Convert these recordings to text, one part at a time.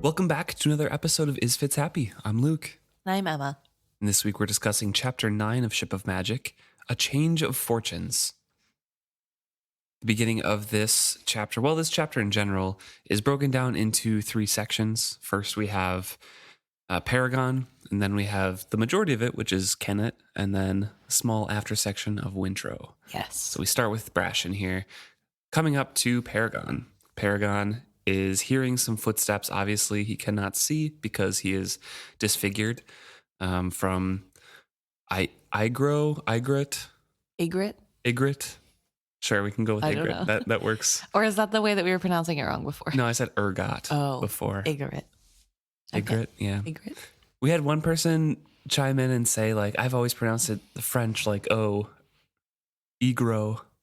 Welcome back to another episode of Is Fitz Happy? I'm Luke. I'm Emma. And this week we're discussing Chapter 9 of Ship of Magic, A Change of Fortunes. The beginning of this chapter, this chapter in general, is broken down into three sections. First we have Paragon, and then we have the majority of it, which is Kennit, and then a small after section of Wintrow. Yes. So we start with Brashen here. Coming up to Paragon. Paragon is hearing some footsteps. Obviously, he cannot see because he is disfigured from Igrit. Sure, we can go with Igrit. That works. Or is that the way that we were pronouncing it wrong before? No, I said Ergot before. Igrit. Igrit, yeah. Igrit. We had one person chime in and say, I've always pronounced it the French, Igro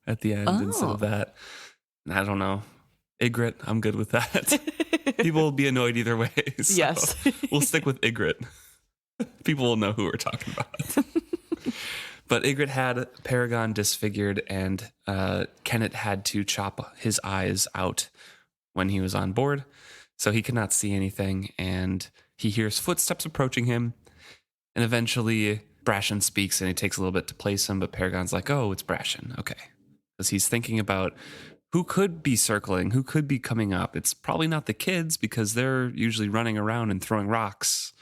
at the end instead of that. And I don't know. Igrit, I'm good with that. People will be annoyed either way. So yes. We'll stick with Igrit. People will know who we're talking about. But Igrit had Paragon disfigured, and Kennit had to chop his eyes out when he was on board. So he could not see anything, and he hears footsteps approaching him. And eventually Brashen speaks, and it takes a little bit to place him, but Paragon's like, oh, it's Brashen. Okay. Because he's thinking about who could be circling, who could be coming up. It's probably not the kids because they're usually running around and throwing rocks.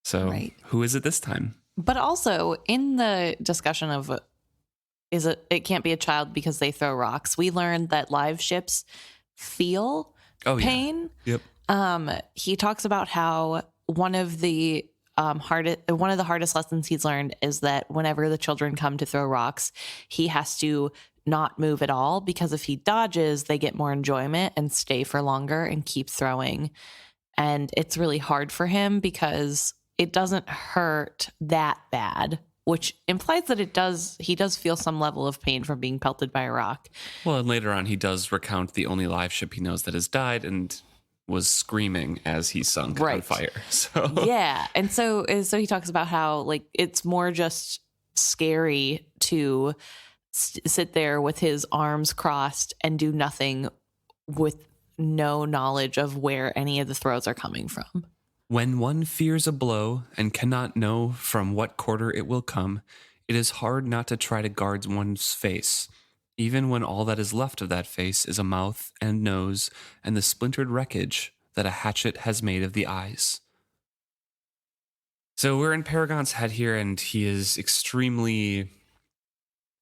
So Who is it this time? But also in the discussion of it can't be a child because they throw rocks, we learned that live ships feel pain. Yeah. Yep. He talks about how one of the hardest lessons he's learned is that whenever the children come to throw rocks, he has to not move at all, because if he dodges, they get more enjoyment and stay for longer and keep throwing. And it's really hard for him because it doesn't hurt that bad, which implies that he does feel some level of pain from being pelted by a rock. Well, and later on he does recount the only live ship he knows that has died and was screaming as he sunk on fire. So yeah. And so he talks about how it's more just scary to sit there with his arms crossed and do nothing with no knowledge of where any of the throws are coming from. When one fears a blow and cannot know from what quarter it will come, it is hard not to try to guard one's face, even when all that is left of that face is a mouth and nose and the splintered wreckage that a hatchet has made of the eyes. So we're in Paragon's head here, and he is extremely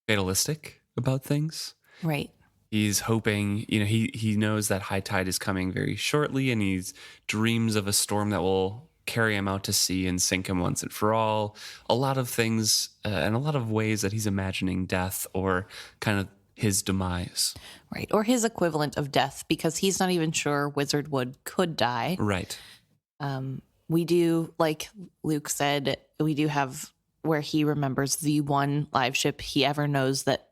fatalistic about things. Right. He's hoping, he knows that high tide is coming very shortly, and he dreams of a storm that will carry him out to sea and sink him once and for all. A lot of things and a lot of ways that he's imagining death or kind of his demise. Right. Or his equivalent of death, because he's not even sure Wizardwood could die. Right. We do, like Luke said, we do have where he remembers the one live ship he ever knows that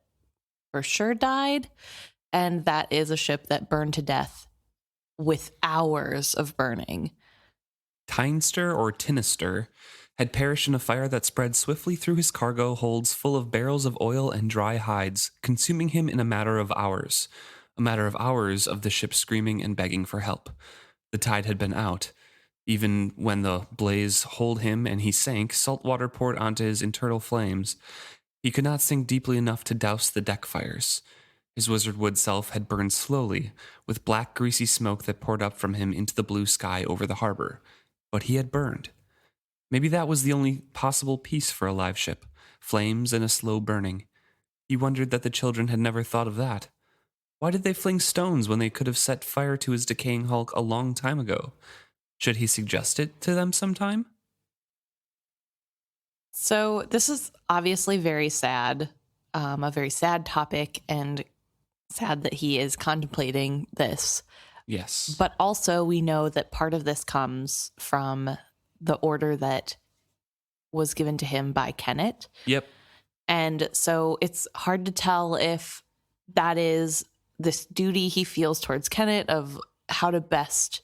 for sure died. And that is a ship that burned to death with hours of burning. Tynester or Tinister had perished in a fire that spread swiftly through his cargo holds full of barrels of oil and dry hides, consuming him in a matter of hours of the ship screaming and begging for help. The tide had been out. Even when the blaze holed him and he sank, salt water poured onto his internal flames. He could not sink deeply enough to douse the deck fires. His Wizardwood self had burned slowly, with black greasy smoke that poured up from him into the blue sky over the harbor. But he had burned. Maybe that was the only possible peace for a live ship, flames and a slow burning. He wondered that the children had never thought of that. Why did they fling stones when they could have set fire to his decaying hulk a long time ago? Should he suggest it to them sometime? So this is obviously very sad, a very sad topic, and sad that he is contemplating this. Yes. But also we know that part of this comes from the order that was given to him by Kennit. Yep. And so it's hard to tell if that is this duty he feels towards Kennit of how to best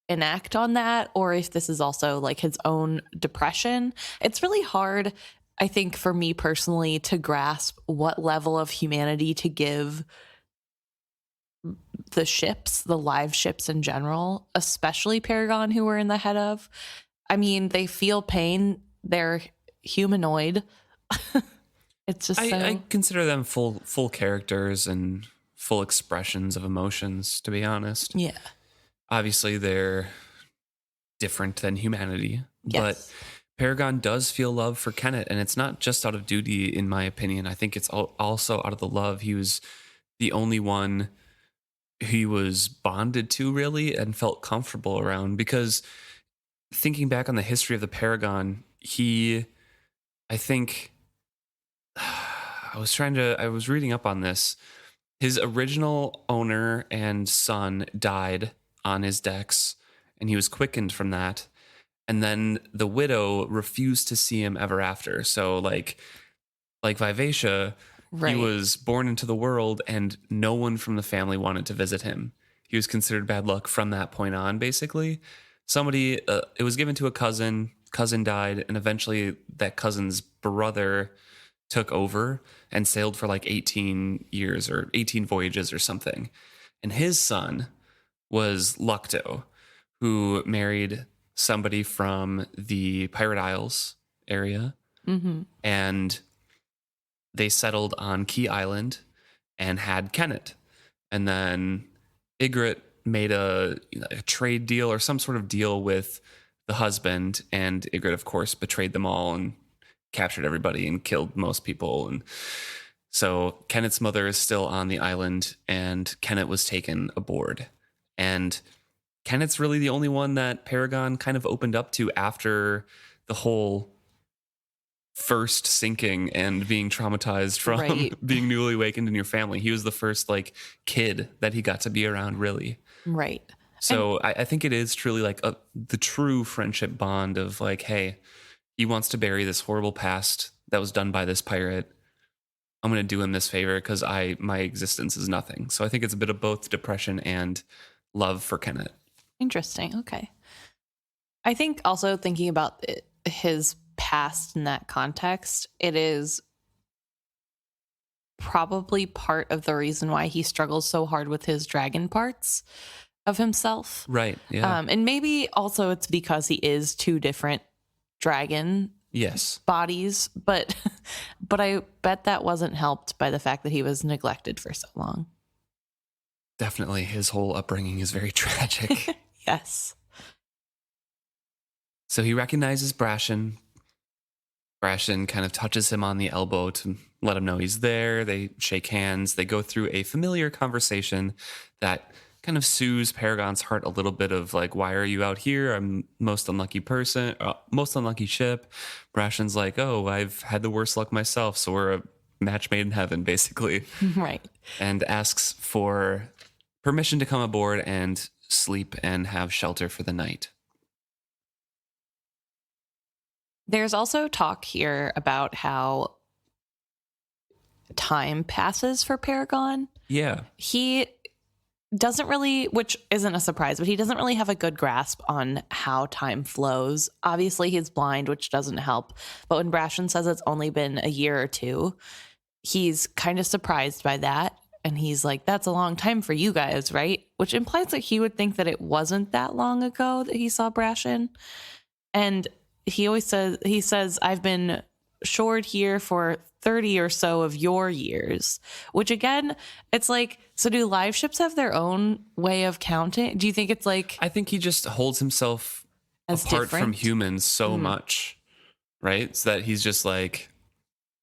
enact on that, or if this is also his own depression. It's really hard, I think, for me personally to grasp what level of humanity to give the ships, the live ships in general, especially Paragon, who we're in the head of. I mean, they feel pain. They're humanoid. It's just I consider them full characters and full expressions of emotions, to be honest. Yeah. Obviously, they're different than humanity, but Yes. Paragon does feel love for Kennit, and it's not just out of duty, in my opinion. I think it's also out of the love. He was the only one he was bonded to, really, and felt comfortable around. Because thinking back on the history of the Paragon, I think, I was reading up on this. His original owner and son died on his decks, and he was quickened from that. And then the widow refused to see him ever after. So like Vivacia, Right. he was born into the world and no one from the family wanted to visit him. He was considered bad luck from that point on, basically. It was given to a cousin died, and eventually that cousin's brother took over and sailed for like 18 years or 18 voyages or something. And his son was Lucto, who married somebody from the Pirate Isles area. Mm-hmm. And they settled on Key Island and had Kennit. And then Ygritte made a trade deal or some sort of deal with the husband, and Ygritte, of course, betrayed them all and captured everybody and killed most people. And so Kennit's mother is still on the island, and Kennit was taken aboard. And Kennit's really the only one that Paragon kind of opened up to after the whole first sinking and being traumatized from Right. being newly awakened in your family. He was the first like kid that he got to be around, really. Right. So I think it is truly like the true friendship bond of like, hey, he wants to bury this horrible past that was done by this pirate. I'm going to do him this favor because my existence is nothing. So I think it's a bit of both depression and love for Kennit. Interesting. Okay. I think also thinking about his past in that context, it is probably part of the reason why he struggles so hard with his dragon parts of himself. Right. Yeah. And maybe also it's because he is two different dragon yes. bodies, but I bet that wasn't helped by the fact that he was neglected for so long. Definitely. His whole upbringing is very tragic. Yes. So he recognizes Brashen. Brashen kind of touches him on the elbow to let him know he's there. They shake hands. They go through a familiar conversation that kind of soothes Paragon's heart a little bit of like, why are you out here? I'm most unlucky ship. Brashen's like, oh, I've had the worst luck myself. So we're a match made in heaven, basically. Right. And asks for permission to come aboard and sleep and have shelter for the night. There's also talk here about how time passes for Paragon. Yeah. He doesn't really, which isn't a surprise, but he doesn't really have a good grasp on how time flows. Obviously, he's blind, which doesn't help. But when Brashen says it's only been a year or two, he's kind of surprised by that. And he's like, that's a long time for you guys, right? Which implies that he would think that it wasn't that long ago that he saw Brashen. And he says, I've been shored here for 30 or so of your years, which again, it's like, so do live ships have their own way of counting? Do you think it's like, I think he just holds himself as apart different from humans so much, right? So that he's just like,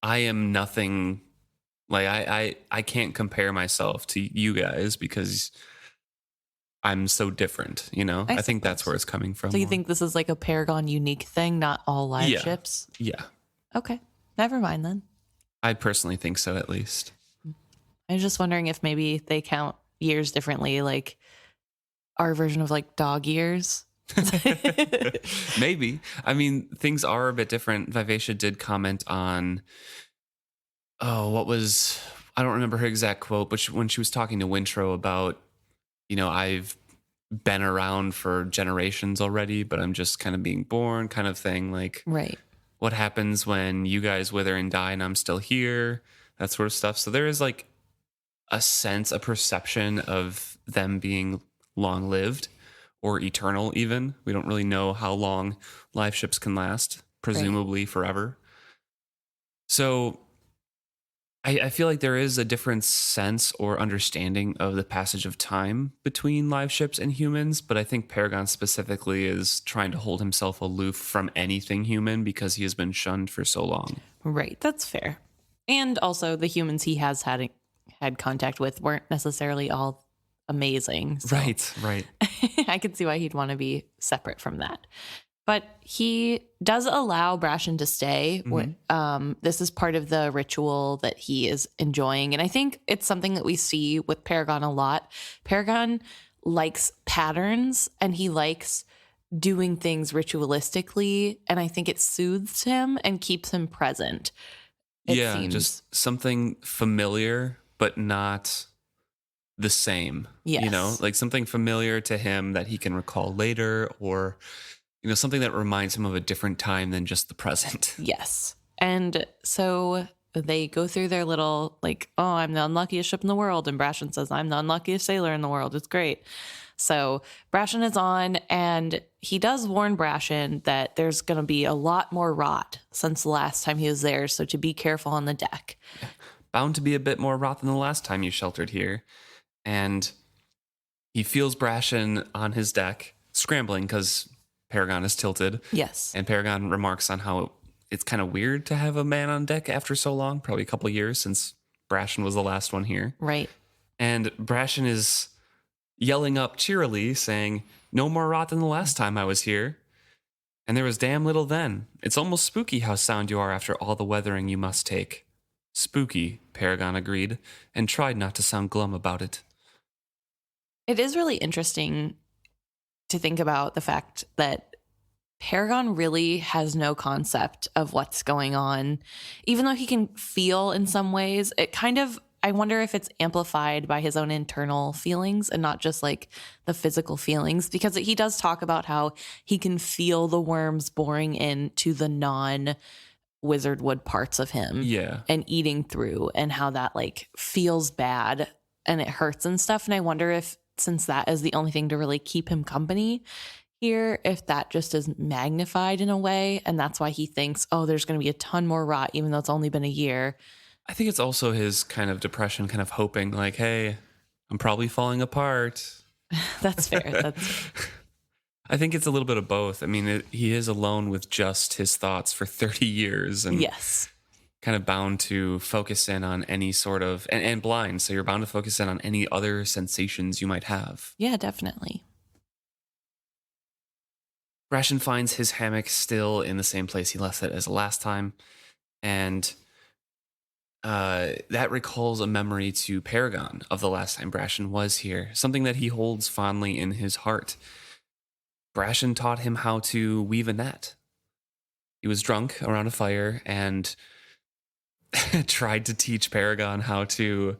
I am nothing. Like I can't compare myself to you guys because I'm so different, you know? I think that's where it's coming from. So you think this is like a Paragon unique thing, not all live ships? Yeah. Okay. Never mind then. I personally think so, at least. I was just wondering if maybe they count years differently, like our version of like dog years. Maybe. I mean, things are a bit different. Vivacia did comment on, I don't remember her exact quote, but when she was talking to Wintrow about, I've been around for generations already, but I'm just kind of being born kind of thing. Like, right. What happens when you guys wither and die and I'm still here? That sort of stuff. So there is like a sense, a perception of them being long-lived or eternal even. We don't really know how long live ships can last, presumably forever. So I feel like there is a different sense or understanding of the passage of time between live ships and humans, but I think Paragon specifically is trying to hold himself aloof from anything human because he has been shunned for so long. Right, that's fair. And also the humans he has had contact with weren't necessarily all amazing. So Right. I could see why he'd want to be separate from that. But he does allow Brashen to stay. This is part of the ritual that he is enjoying. And I think it's something that we see with Paragon a lot. Paragon likes patterns and he likes doing things ritualistically. And I think it soothes him and keeps him present. It seems. Just something familiar, but not the same. Yes. You know, like something familiar to him that he can recall later, or something that reminds him of a different time than just the present. Yes. And so they go through their little, like, oh, I'm the unluckiest ship in the world. And Brashen says, I'm the unluckiest sailor in the world. It's great. So Brashen is on, and he does warn Brashen that there's going to be a lot more rot since the last time he was there. So to be careful on the deck. Bound to be a bit more rot than the last time you sheltered here. And he feels Brashen on his deck, scrambling because Paragon is tilted. Yes. And Paragon remarks on how it's kind of weird to have a man on deck after so long, probably a couple of years since Brashen was the last one here. Right. And Brashen is yelling up cheerily, saying, no more rot than the last time I was here. And there was damn little then. It's almost spooky how sound you are after all the weathering you must take. Spooky, Paragon agreed, and tried not to sound glum about it. It is really interesting to think about the fact that Paragon really has no concept of what's going on. Even though he can feel in some ways, it kind of, I wonder if it's amplified by his own internal feelings and not just like the physical feelings, because he does talk about how he can feel the worms boring into the non-wizard wood parts of him and eating through, and how that like feels bad and it hurts and stuff. And I wonder if, since that is the only thing to really keep him company here, if that just is magnified in a way, and that's why he thinks, oh, there's going to be a ton more rot, even though it's only been a year. I think it's also his kind of depression, kind of hoping like, hey, I'm probably falling apart. That's fair. I think it's a little bit of both. I mean, he is alone with just his thoughts for 30 years. And yes. Kind of bound to focus in on any sort of, and blind, so you're bound to focus in on any other sensations you might have. Yeah, definitely. Brashen finds his hammock still in the same place he left it as the last time, and that recalls a memory to Paragon of the last time Brashen was here, something that he holds fondly in his heart. Brashen taught him how to weave a net. He was drunk around a fire and tried to teach Paragon how to,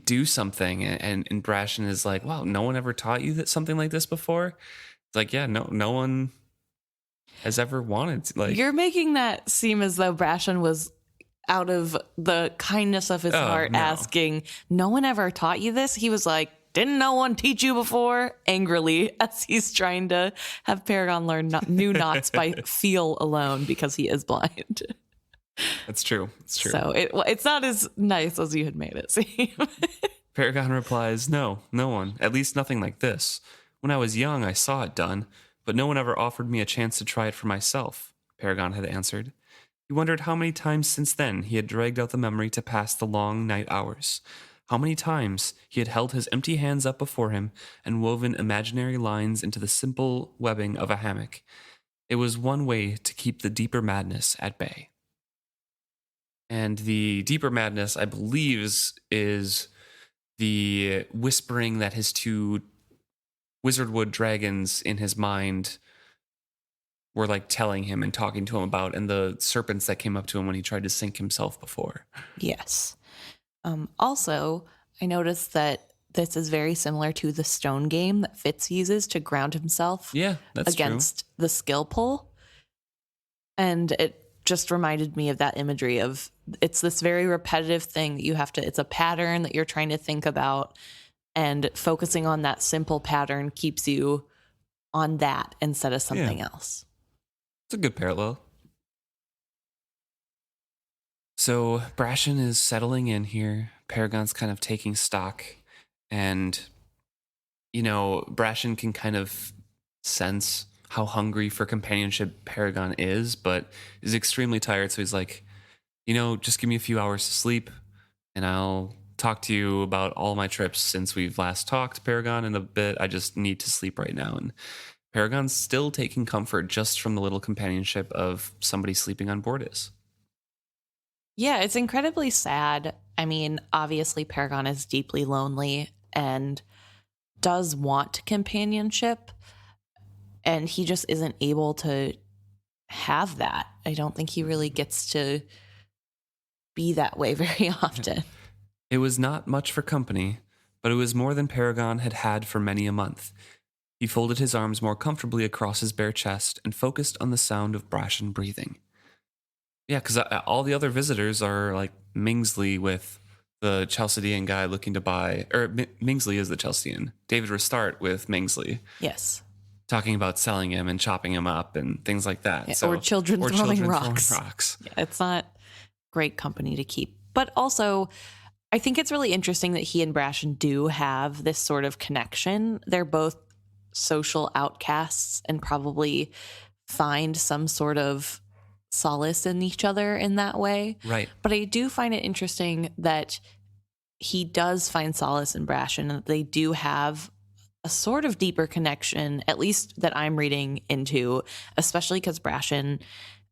do something. And Brashen is like, wow, no one ever taught you that something like this before? It's like, yeah, no one has ever wanted to, like. You're making that seem as though Brashen was out of the kindness of his heart asking, no one ever taught you this? He was like, didn't no one teach you before? Angrily, as he's trying to have Paragon learn new knots by feel alone because he is blind. That's true. It's true. So it's not as nice as you had made it seem. Paragon replies, no one. At least nothing like this. When I was young, I saw it done, but no one ever offered me a chance to try it for myself, Paragon had answered. He wondered how many times since then he had dragged out the memory to pass the long night hours. How many times he had held his empty hands up before him and woven imaginary lines into the simple webbing of a hammock. It was one way to keep the deeper madness at bay. And the deeper madness, I believe, is the whispering that his two wizardwood dragons in his mind were like telling him and talking to him about, and the serpents that came up to him when he tried to sink himself before. Yes. Also, I noticed that this is very similar to the stone game that Fitz uses to ground himself that's against the skill pull. And just reminded me of that imagery of it's this very repetitive thing that you have to, it's a pattern that you're trying to think about, and focusing on that simple pattern keeps you on that instead of something else. It's a good parallel. So Brashen is settling in here. Paragon's kind of taking stock, and Brashen can kind of sense how hungry for companionship Paragon is, but is extremely tired. So he's like, just give me a few hours to sleep and I'll talk to you about all my trips since we've last talked, Paragon, in a bit. I just need to sleep right now. And Paragon's still taking comfort just from the little companionship of somebody sleeping on board is. Yeah, it's incredibly sad. I mean, obviously Paragon is deeply lonely and does want companionship, and he just isn't able to have that. I don't think he really gets to be that way very often. It was not much for company, but it was more than Paragon had had for many a month. He folded his arms more comfortably across his bare chest and focused on the sound of Brashen breathing. Yeah, because all the other visitors are like Mingsley with the Chalcedean guy looking to buy, or Mingsley is the Chalcedean. David Restart with Mingsley. Yes. Talking about selling him and chopping him up and things like that. Yeah, or children throwing rocks. Yeah, it's not great company to keep. But also, I think it's really interesting that he and Brashen do have this sort of connection. They're both social outcasts and probably find some sort of solace in each other in that way. Right. But I do find it interesting that he does find solace in Brashen, and that they do have a sort of deeper connection, at least that I'm reading into, especially because Brashen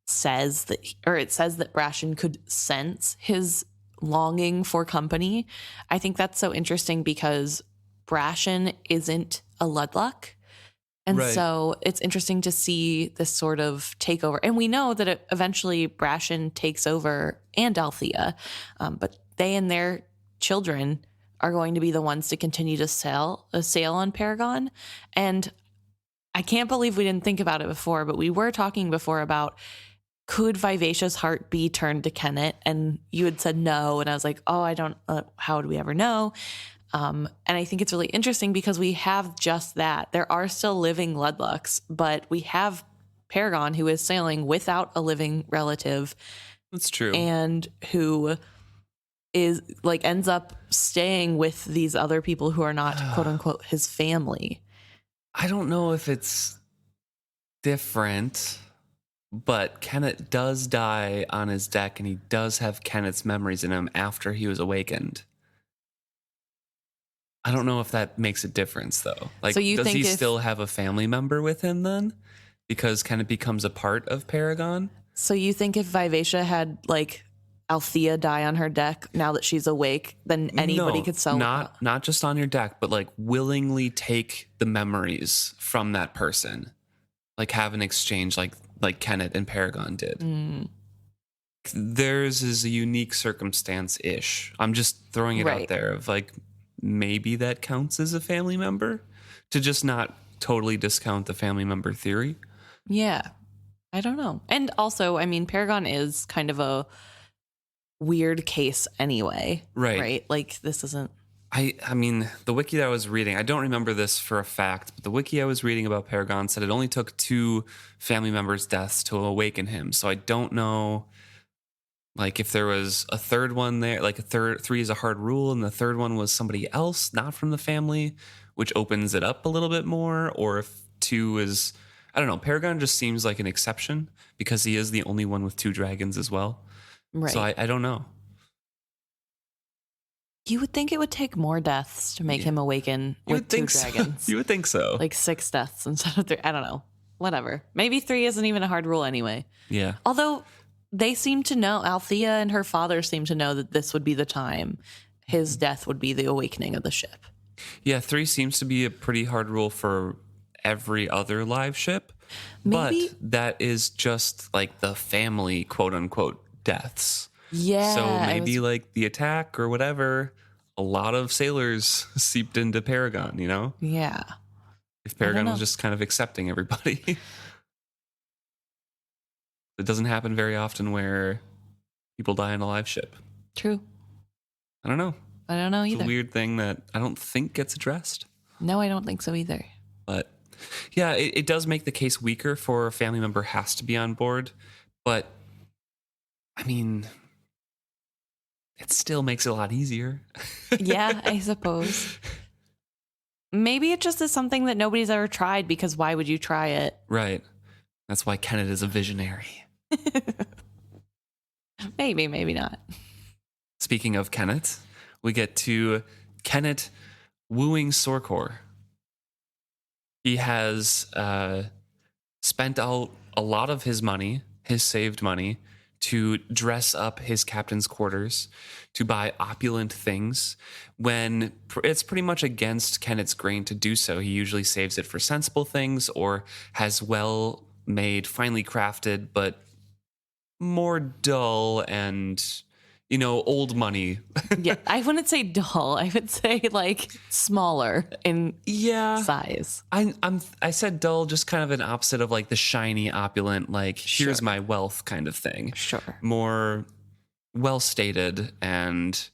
says that, or it says that Brashen could sense his longing for company. I think that's so interesting because Brashen isn't a Ludluck. And right. So it's interesting to see this sort of takeover. And we know that eventually Brashen takes over, and Althea, but they and their children are going to be the ones to continue to sail on Paragon. And I can't believe we didn't think about it before, but we were talking before about, could Vivacia's heart be turned to Kennit? And you had said no. And I was like, oh, I don't, how would we ever know? And I think it's really interesting because we have just that. There are still living Ludlucks, but we have Paragon, who is sailing without a living relative. That's true. And who is like ends up staying with these other people who are not quote unquote his family. I don't know if it's different, but Kennit does die on his deck, and he does have Kennit's memories in him after he was awakened. I don't know if that makes a difference, though. Like, so does he still have a family member with him then? Because Kennit becomes a part of Paragon? So you think if Vivacia had, like, Althea die on her deck now that she's awake, then anybody could sell? Not just on your deck, but, like, willingly take the memories from that person. Like, have an exchange like Kennit and Paragon did. Mm. Theirs is a unique circumstance-ish. I'm just throwing it out there of, like, maybe that counts as a family member, to just not totally discount the family member theory. Yeah, I don't know. And also, I mean, Paragon is kind of a weird case anyway. Right? Like, this isn't... I mean, the wiki that I was reading, I don't remember this for a fact, but the wiki I was reading about Paragon said it only took 2 family members' deaths to awaken him. So I don't know... Like, if there was a third one there, like 3 is a hard rule, and the third one was somebody else, not from the family, which opens it up a little bit more, or if 2 is, I don't know, Paragon just seems like an exception because he is the only one with 2 dragons as well. Right. So I don't know. You would think it would take more deaths to make him awaken with 2 dragons. You would think so. Like 6 deaths instead of 3. I don't know. Whatever. Maybe 3 isn't even a hard rule anyway. Yeah. Although... they seem to know, Althea and her father seem to know that this would be the time. His death would be the awakening of the ship. Yeah, 3 seems to be a pretty hard rule for every other live ship. Maybe. But that is just like the family, quote unquote, deaths. Yeah. So maybe like the attack or whatever, a lot of sailors seeped into Paragon, you know? Yeah. If Paragon was just kind of accepting everybody. It doesn't happen very often where people die on a live ship. True. I don't know. I don't know It's either. a weird thing that I don't think gets addressed. No, I don't think so either. But yeah, it does make the case weaker for a family member has to be on board. But I mean, it still makes it a lot easier. Yeah, I suppose. Maybe it just is something that nobody's ever tried, because why would you try it? Right. That's why Kennit is a visionary. Maybe, maybe not. Speaking of Kennit, we get to Kennit wooing Sorcor. He has spent out a lot of his money, his saved money, to dress up his captain's quarters, to buy opulent things, when it's pretty much against Kennit's grain to do so. He usually saves it for sensible things or has well-made, finely crafted, but more dull and, old money. Yeah, I wouldn't say dull. I would say like smaller in size. I said dull, just kind of an opposite of like the shiny, opulent, like here's Sure. my wealth kind of thing. Sure. More well stated and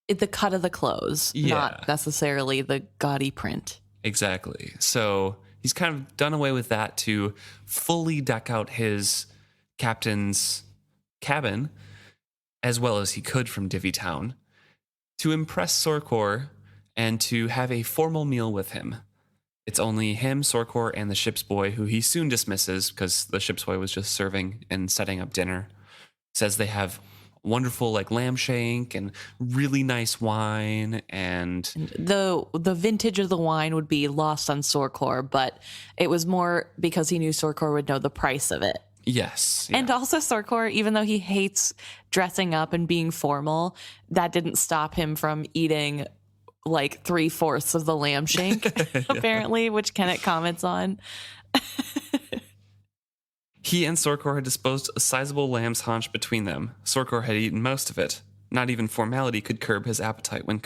The cut of the clothes, not necessarily the gaudy print. exactly. So he's kind of done away with that to fully deck out his captain's cabin as well as he could from Divvy Town to impress Sorcor and to have a formal meal with him. It's only him, Sorcor, and the ship's boy, who he soon dismisses because the ship's boy was just serving and setting up dinner. Says they have wonderful like lamb shank and really nice wine, and The vintage of the wine would be lost on Sorcor, but it was more because he knew Sorcor would know the price of it. yes. And also Sorcor, even though he hates dressing up and being formal, that didn't stop him from eating like 3/4 of the lamb shank, apparently, which Kennit comments on. He and Sorcor had disposed a sizable lamb's haunch between them. Sorcor had eaten most of it. Not even formality could curb his appetite when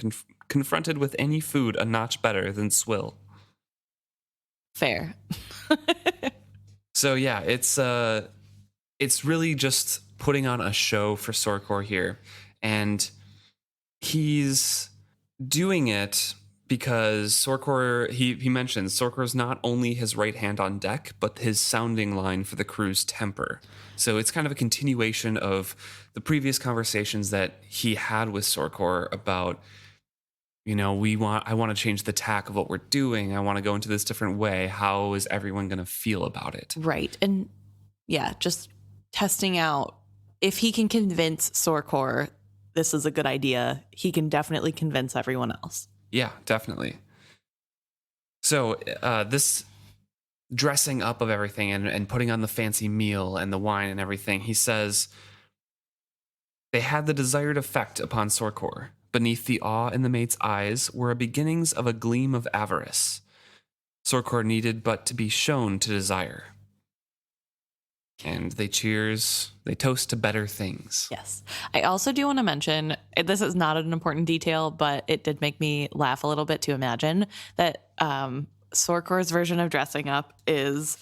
confronted with any food a notch better than swill. Fair. So yeah, it's really just putting on a show for Sorcor here, and he's doing it because Sorcor, he mentions Sorcor's not only his right hand on deck, but his sounding line for the crew's temper. So it's kind of a continuation of the previous conversations that he had with Sorcor about, I want to change the tack of what we're doing. I want to go into this different way. How is everyone going to feel about it? Right. And yeah, just testing out if he can convince Sorcor this is a good idea, he can definitely convince everyone else. Yeah, definitely. So this dressing up of everything and putting on the fancy meal and the wine and everything, he says they had the desired effect upon Sorcor. Beneath the awe in the mate's eyes were beginnings of a gleam of avarice. Sorcor needed but to be shown to desire. And they toast to better things. Yes. I also do want to mention, this is not an important detail, but it did make me laugh a little bit to imagine that Sorcor's version of dressing up is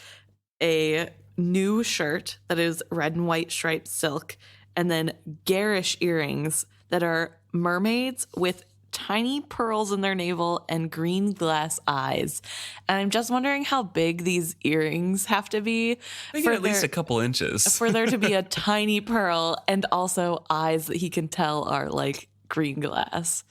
a new shirt that is red and white striped silk, and then garish earrings that are mermaids with tiny pearls in their navel and green glass eyes. And I'm just wondering how big these earrings have to be Make it at least a couple inches. for there to be a tiny pearl and also eyes that he can tell are like green glass.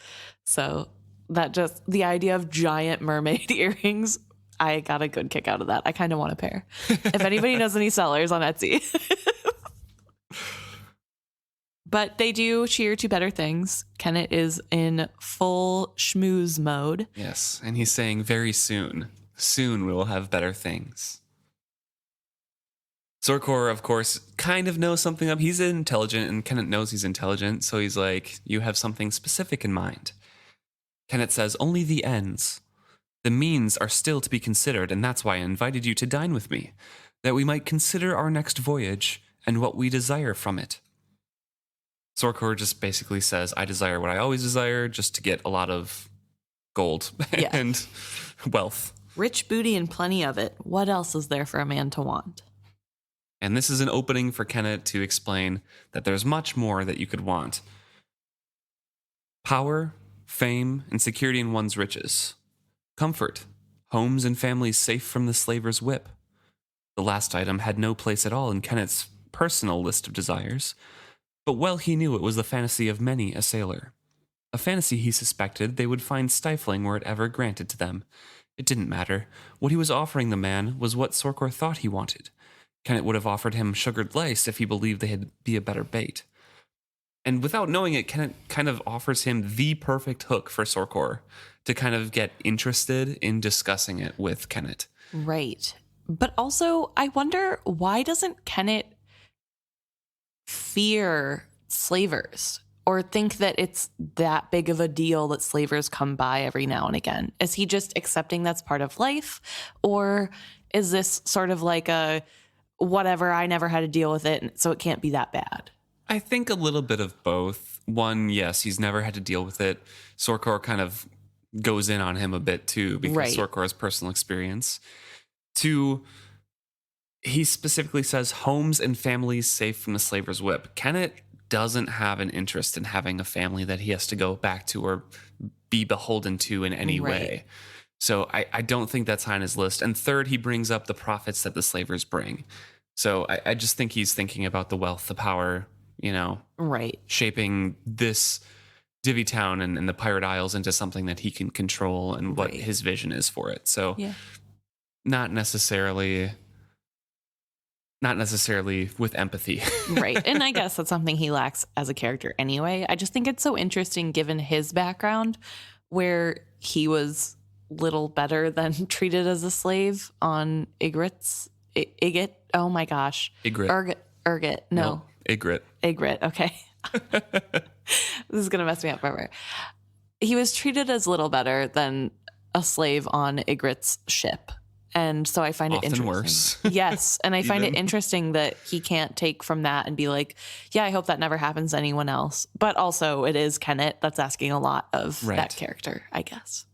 So that just the idea of giant mermaid earrings, I got a good kick out of that. I kind of want a pair. If anybody knows any sellers on Etsy. But they do cheer to better things. Kennit is in full schmooze mode. Yes, and he's saying very soon. Soon we will have better things. Sorcor, of course, kind of knows something up. He's intelligent, and Kennit knows he's intelligent, so he's like, you have something specific in mind. Kennit says, only the ends. The means are still to be considered, and that's why I invited you to dine with me, that we might consider our next voyage and what we desire from it. Sorcor just basically says, I desire what I always desire, just to get a lot of gold and wealth. Rich booty and plenty of it. What else is there for a man to want? And this is an opening for Kennit to explain that there's much more that you could want. Power, fame, and security in one's riches. Comfort, homes and families safe from the slaver's whip. The last item had no place at all in Kennit's personal list of desires, but well he knew it was the fantasy of many a sailor. A fantasy he suspected they would find stifling were it ever granted to them. It didn't matter. What he was offering the man was what Sorcor thought he wanted. Kennit would have offered him sugared lice if he believed they'd be a better bait. And without knowing it, Kennit kind of offers him the perfect hook for Sorcor to kind of get interested in discussing it with Kennit. Right. But also, I wonder, why doesn't Kennit fear slavers or think that it's that big of a deal that slavers come by every now and again? Is he just accepting that's part of life? Or is this sort of like a, whatever, I never had to deal with it, so it can't be that bad? I think a little bit of both. One, yes, he's never had to deal with it. Sorcor kind of goes in on him a bit too, because Right. Sorcor has personal experience. Two, he specifically says homes and families safe from the slaver's whip. Kennit doesn't have an interest in having a family that he has to go back to or be beholden to in any Right. way. So I don't think that's high on his list. And third, he brings up the profits that the slavers bring. So I just think he's thinking about the wealth, the power, Right. shaping this Divvy Town and the Pirate Isles into something that he can control and what Right. his vision is for it. So Yeah. not necessarily with empathy. Right. And I guess that's something he lacks as a character anyway. I just think it's so interesting given his background, where he was little better than treated as a slave on Igit. Oh my gosh. Ygritte. Urget. No. Nope. Ygritte. Igrit. Okay. This is going to mess me up forever. He was treated as little better than a slave on Ygritte's ship. And so I find it Often interesting. worse. Yes. And I find it Even. interesting that he can't take from that and be like, yeah, I hope that never happens to anyone else. But also it is Kennit that's asking a lot of Right. that character, I guess.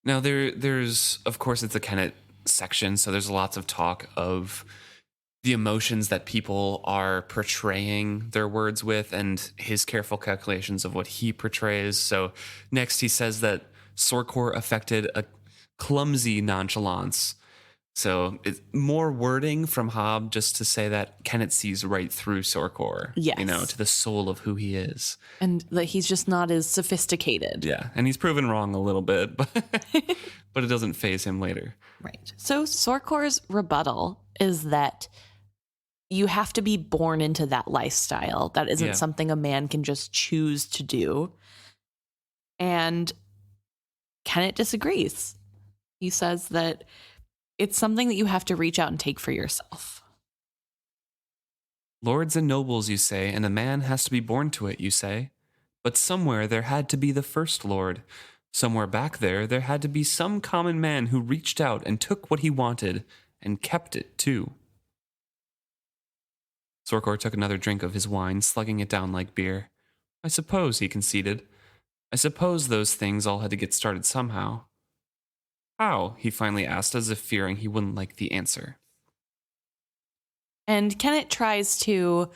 Now there's of course it's a Kennit section, so there's lots of talk of the emotions that people are portraying their words with and his careful calculations of what he portrays. So next he says that Sorcor affected a clumsy nonchalance. So it's more wording from Hobb just to say that Kennit sees right through Sorcor, Yes. to the soul of who he is. And that he's just not as sophisticated. Yeah, and he's proven wrong a little bit, but it doesn't faze him later. Right. So Sorcor's rebuttal is that you have to be born into that lifestyle. That isn't Yeah. something a man can just choose to do. And Kennit disagrees. He says that it's something that you have to reach out and take for yourself. Lords and nobles, you say, and a man has to be born to it, you say. But somewhere there had to be the first lord. Somewhere back there had to be some common man who reached out and took what he wanted and kept it too. Sorcor took another drink of his wine, slugging it down like beer. I suppose, he conceded. I suppose those things all had to get started somehow. How? He finally asked, as if fearing he wouldn't like the answer. And Kennit tries to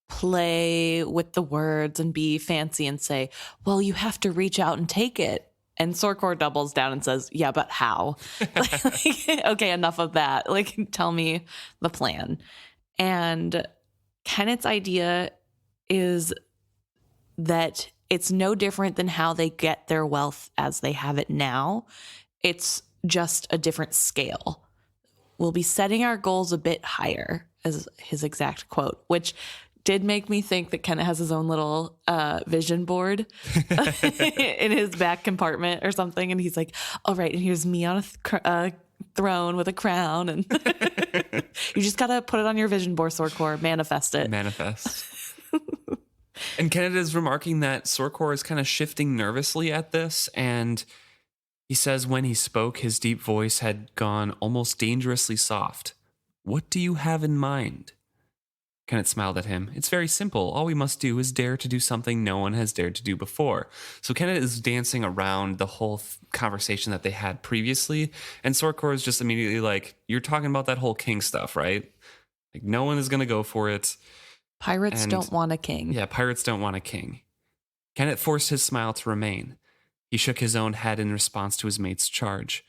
play with the words and be fancy and say, well, you have to reach out and take it. And Sorcor doubles down and says, yeah, but how? Okay, enough of that. Tell me the plan. And Kennit's idea is that it's no different than how they get their wealth as they have it now. It's just a different scale. We'll be setting our goals a bit higher, as his exact quote, which did make me think that Kennit has his own little vision board in his back compartment or something. And he's like, all right, and here's me on a throne with a crown. And you just got to put it on your vision board, Sorcor, manifest it. Manifest. And Kennit is remarking that Sorcor is kind of shifting nervously at this, and he says when he spoke, his deep voice had gone almost dangerously soft. What do you have in mind? Kennit smiled at him. It's very simple. All we must do is dare to do something no one has dared to do before. So Kennit is dancing around the whole conversation that they had previously, and Sorcor is just immediately like, you're talking about that whole king stuff, right? Like, no one is going to go for it. Pirates And don't want a king. yeah, pirates don't want a king. Kennit forced his smile to remain. He shook his own head in response to his mate's charge.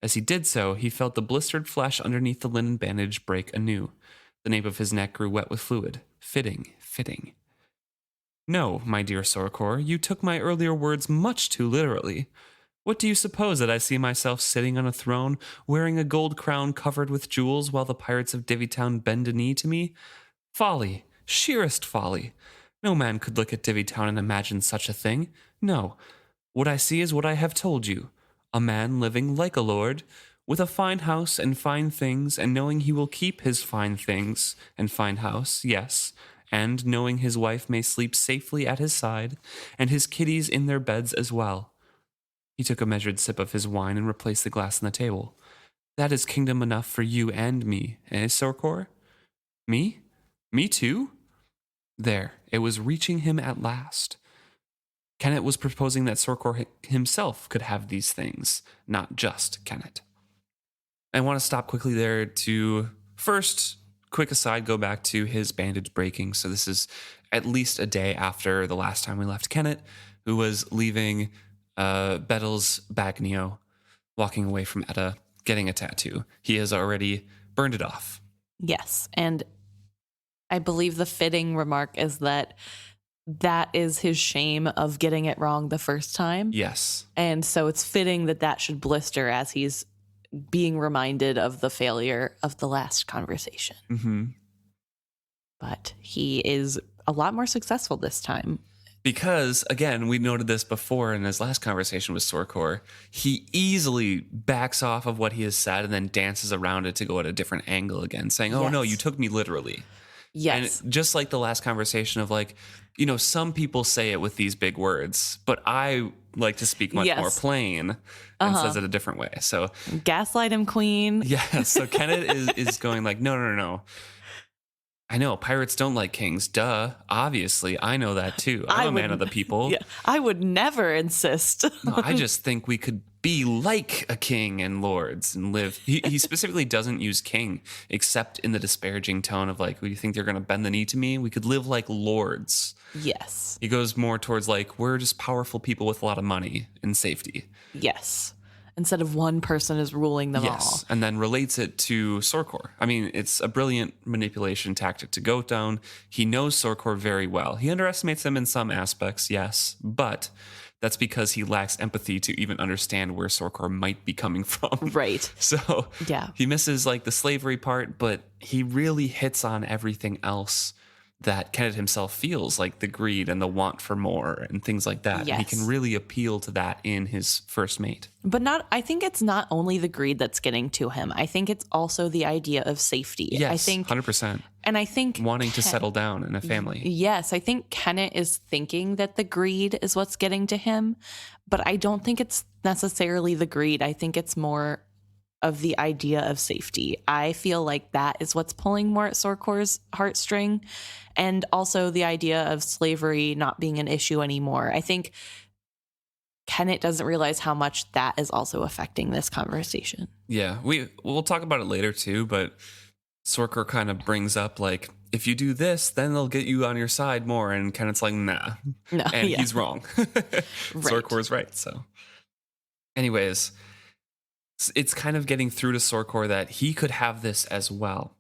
As he did so, he felt the blistered flesh underneath the linen bandage break anew. The nape of his neck grew wet with fluid. Fitting. No, my dear Sorcor, you took my earlier words much too literally. What do you suppose, that I see myself sitting on a throne, wearing a gold crown covered with jewels, while the pirates of Divvytown bend a knee to me? Folly, sheerest folly. No man could look at Divvytown and imagine such a thing. No. What I see is what I have told you. A man living like a lord, with a fine house and fine things, and knowing he will keep his fine things and fine house, yes, and knowing his wife may sleep safely at his side, and his kiddies in their beds as well. He took a measured sip of his wine and replaced the glass on the table. That is kingdom enough for you and me, eh, Sorcor? Me? Me too? There, it was reaching him at last. Kennit was proposing that Sorcor himself could have these things, not just Kennit. I want to stop quickly there to first, quick aside, go back to his bandage breaking. So this is at least a day after the last time we left Kennit, who was leaving Bedel's Bagnio, walking away from Etta, getting a tattoo. He has already burned it off. Yes, and I believe the fitting remark is that is his shame of getting it wrong the first time. Yes. And so it's fitting that should blister as he's being reminded of the failure of the last conversation. Mm-hmm. But he is a lot more successful this time. Because, again, we noted this before in his last conversation with Sorcor, he easily backs off of what he has said and then dances around it to go at a different angle again, saying, oh, no, you took me literally. Yes. And just like the last conversation of like, some people say it with these big words, but I like to speak much more plain and says it a different way. So gaslight him, queen. Yeah. So Kennit is going like, no. I know pirates don't like kings. Duh. Obviously, I know that too. I'm a man of the people. Yeah, I would never insist. No, I just think we could be like a king and lords and live. He specifically doesn't use king except in the disparaging tone of like, you think they're going to bend the knee to me? We could live like lords. Yes. He goes more towards like, we're just powerful people with a lot of money and safety. Yes. Instead of one person is ruling them all. And then relates it to Sorcor. I mean, it's a brilliant manipulation tactic to go down. He knows Sorcor very well. He underestimates him in some aspects, yes, but that's because he lacks empathy to even understand where Sorcor might be coming from. Right. So yeah, he misses like the slavery part, but he really hits on everything else that Kennit himself feels, like the greed and the want for more and things like that. Yes. And he can really appeal to that in his first mate. But I think it's not only the greed that's getting to him. I think it's also the idea of safety. Yes, I think 100%. And I think wanting to settle down in a family. Yes, I think Kennit is thinking that the greed is what's getting to him, but I don't think it's necessarily the greed. I think it's more of the idea of safety. I feel like that is what's pulling more at Sorcor's heartstring, and also the idea of slavery not being an issue anymore. I think Kennit doesn't realize how much that is also affecting this conversation. Yeah, we'll talk about it later too, but Sorcor kind of brings up like, if you do this, then they'll get you on your side more, and Kennit's like, nah. No, and he's wrong. Right. Sorcor's right. So anyways, it's kind of getting through to Sorcor that he could have this as well.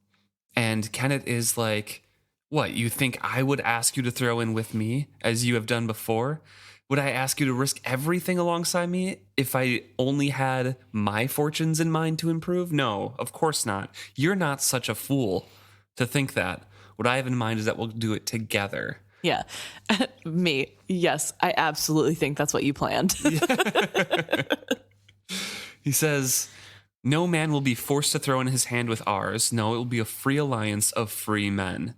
And Kennit is like, what, you think I would ask you to throw in with me as you have done before? Would I ask you to risk everything alongside me if I only had my fortunes in mind to improve? No, of course not. You're not such a fool to think that. What I have in mind is that we'll do it together. Yeah. Me. Yes, I absolutely think that's what you planned. He says, no man will be forced to throw in his hand with ours. No, it will be a free alliance of free men.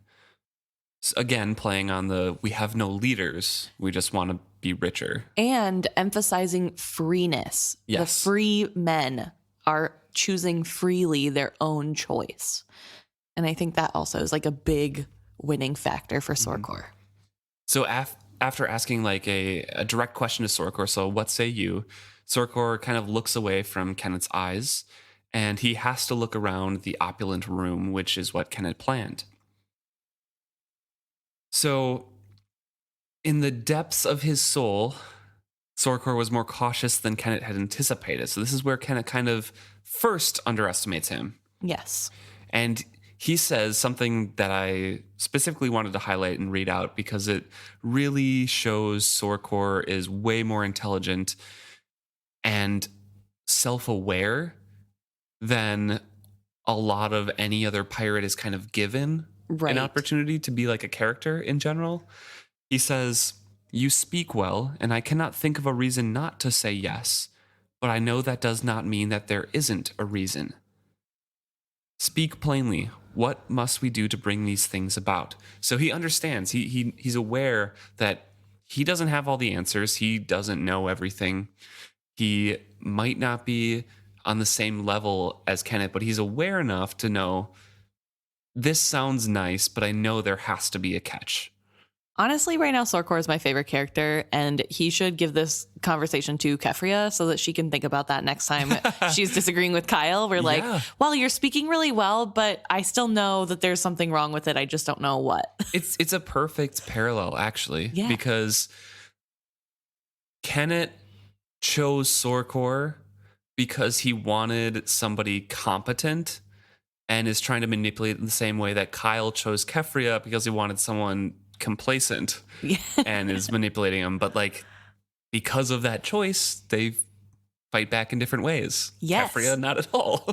So again, playing on we have no leaders. We just want to be richer. And emphasizing freeness. Yes. The free men are choosing freely their own choice. And I think that also is like a big winning factor for Sorcor. So after asking like a direct question to Sorcor, so what say you? Sorcor kind of looks away from Kennit's eyes and he has to look around the opulent room, which is what Kennit planned. So, in the depths of his soul, Sorcor was more cautious than Kennit had anticipated. So this is where Kennit kind of first underestimates him. Yes. And he says something that I specifically wanted to highlight and read out because it really shows Sorcor is way more intelligent and self-aware than a lot of any other pirate is kind of given an opportunity to be like a character in general. He says, "You speak well, and I cannot think of a reason not to say yes, but I know that does not mean that there isn't a reason. Speak plainly. What must we do to bring these things about?" So he understands. He's aware that he doesn't have all the answers. He doesn't know everything. He might not be on the same level as Kennit, but he's aware enough to know this sounds nice, but I know there has to be a catch. Honestly, right now, Sorcor is my favorite character, and he should give this conversation to Kefria so that she can think about that next time she's disagreeing with Kyle. We're like, well, you're speaking really well, but I still know that there's something wrong with it. I just don't know what. It's a perfect parallel, actually, because Kennit chose Sorcor because he wanted somebody competent and is trying to manipulate in the same way that Kyle chose Kefria because he wanted someone complacent and is manipulating him. But like, because of that choice, they fight back in different ways. Kefria, not at all.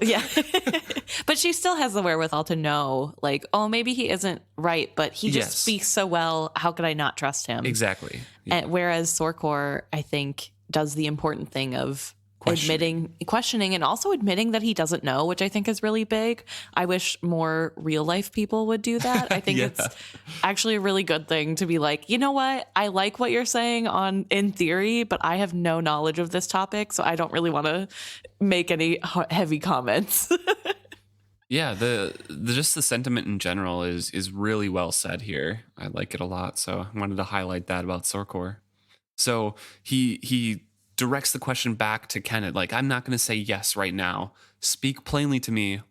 But she still has the wherewithal to know, like, oh, maybe he isn't right, but he just speaks so well. How could I not trust him? Exactly. And whereas Sorcor, I think, does the important thing of questioning and also admitting that he doesn't know, which I think is really big. I wish more real life people would do that. I think it's actually a really good thing to be like, you know what? I like what you're saying in theory, but I have no knowledge of this topic, so I don't really want to make any heavy comments. The just the sentiment in general is really well said here. I like it a lot, so I wanted to highlight that about Sorcor. So he directs the question back to Kennit, like, I'm not going to say yes right now. Speak plainly to me.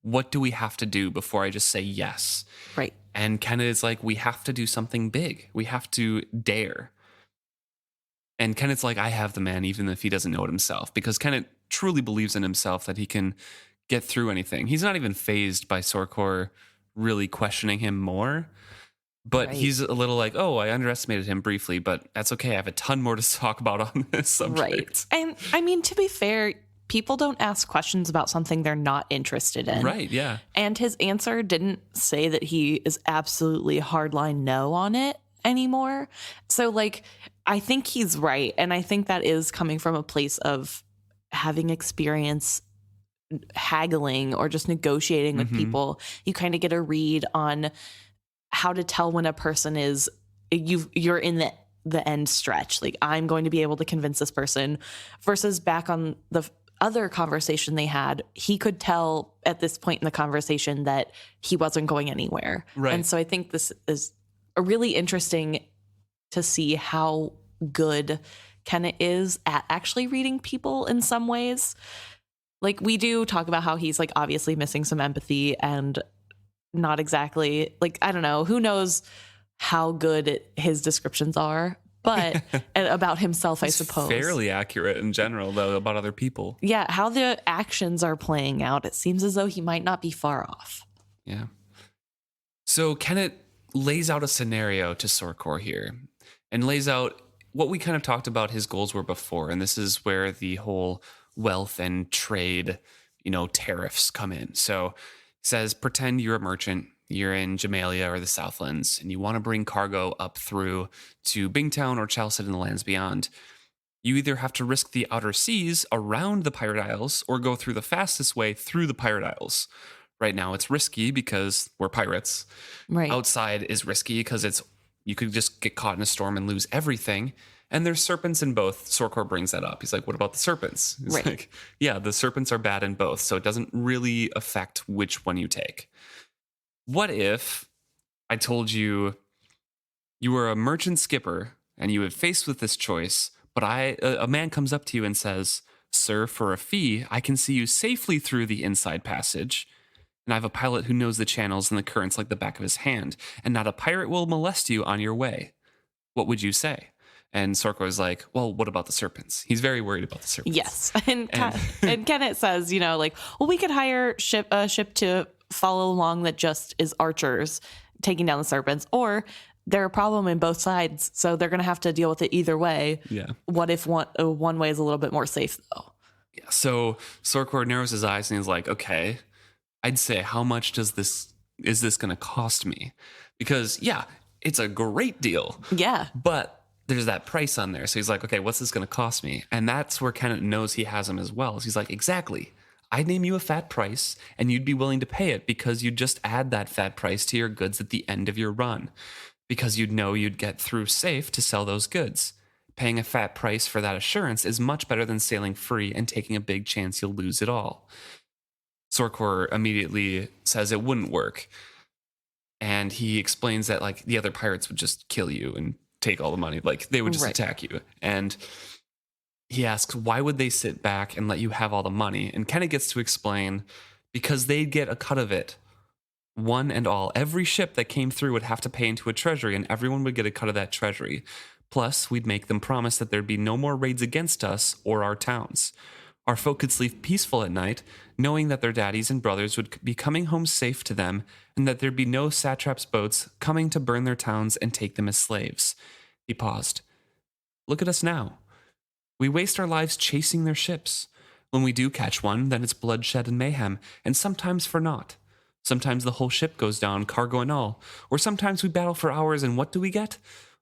What do we have to do before I just say yes? Right. And Kennit is like, we have to do something big. We have to dare. And Kennit's like, I have the man, even if he doesn't know it himself, because Kennit truly believes in himself that he can get through anything. He's not even fazed by Sorcor really questioning him more. But he's a little like, oh, I underestimated him briefly, but that's okay. I have a ton more to talk about on this subject. Right. And I mean, to be fair, people don't ask questions about something they're not interested in. Right, yeah. And his answer didn't say that he is absolutely hardline no on it anymore. So, like, I think he's right. And I think that is coming from a place of having experience haggling or just negotiating with people. You kind of get a read on how to tell when a person is you're in the end stretch. Like, I'm going to be able to convince this person, versus back on the other conversation they had, he could tell at this point in the conversation that he wasn't going anywhere. Right. And so I think this is a really interesting to see how good Kennit is at actually reading people in some ways. Like, we do talk about how he's like obviously missing some empathy and not exactly, like, I don't know, who knows how good his descriptions are, but about himself, I suppose. Fairly accurate in general, though, about other people. Yeah, how the actions are playing out, it seems as though he might not be far off. Yeah. So Kennit lays out a scenario to Sorcor here and lays out what we kind of talked about his goals were before. And this is where the whole wealth and trade, tariffs come in. So says, pretend you're a merchant, you're in Jamalia or the Southlands, and you want to bring cargo up through to Bingtown or Chalced in the lands beyond. You either have to risk the outer seas around the Pirate Isles or go through the fastest way through the Pirate Isles. Right now it's risky because we're pirates. Right. Outside is risky because you could just get caught in a storm and lose everything. And there's serpents in both. Sorcor brings that up. He's like, what about the serpents? It's like, yeah, the serpents are bad in both. So it doesn't really affect which one you take. What if I told you you were a merchant skipper and you were faced with this choice, but a man comes up to you and says, Sir, for a fee, I can see you safely through the inside passage. And I have a pilot who knows the channels and the currents like the back of his hand, and not a pirate will molest you on your way. What would you say? And Sorcor is like, well, what about the serpents? He's very worried about the serpents. Yes. And Kennit says, well, we could hire a ship to follow along that just is archers taking down the serpents, or they're a problem in both sides, so they're going to have to deal with it either way. Yeah. What if one way is a little bit more safe, though? Yeah. So Sorcor narrows his eyes and he's like, okay, I'd say, how much is this going to cost me? Because, yeah, it's a great deal. Yeah. But there's that price on there. So he's like, okay, what's this going to cost me? And that's where Kennit knows he has him as well. So he's like, exactly. I'd name you a fat price and you'd be willing to pay it because you'd just add that fat price to your goods at the end of your run, because you'd know you'd get through safe to sell those goods. Paying a fat price for that assurance is much better than sailing free and taking a big chance you'll lose it all. Sorcor immediately says it wouldn't work. And he explains that like the other pirates would just kill you and take all the money. Like they would just attack you. And he asks, why would they sit back and let you have all the money? And Kennit gets to explain, because they'd get a cut of it. One and all. Every ship that came through would have to pay into a treasury, and everyone would get a cut of that treasury. Plus, we'd make them promise that there'd be no more raids against us or our towns. Our folk could sleep peaceful at night, knowing that their daddies and brothers would be coming home safe to them, and that there'd be no satraps' boats coming to burn their towns and take them as slaves. He paused. Look at us now. We waste our lives chasing their ships. When we do catch one, then it's bloodshed and mayhem, and sometimes for naught. Sometimes the whole ship goes down, cargo and all. Or sometimes we battle for hours, and what do we get?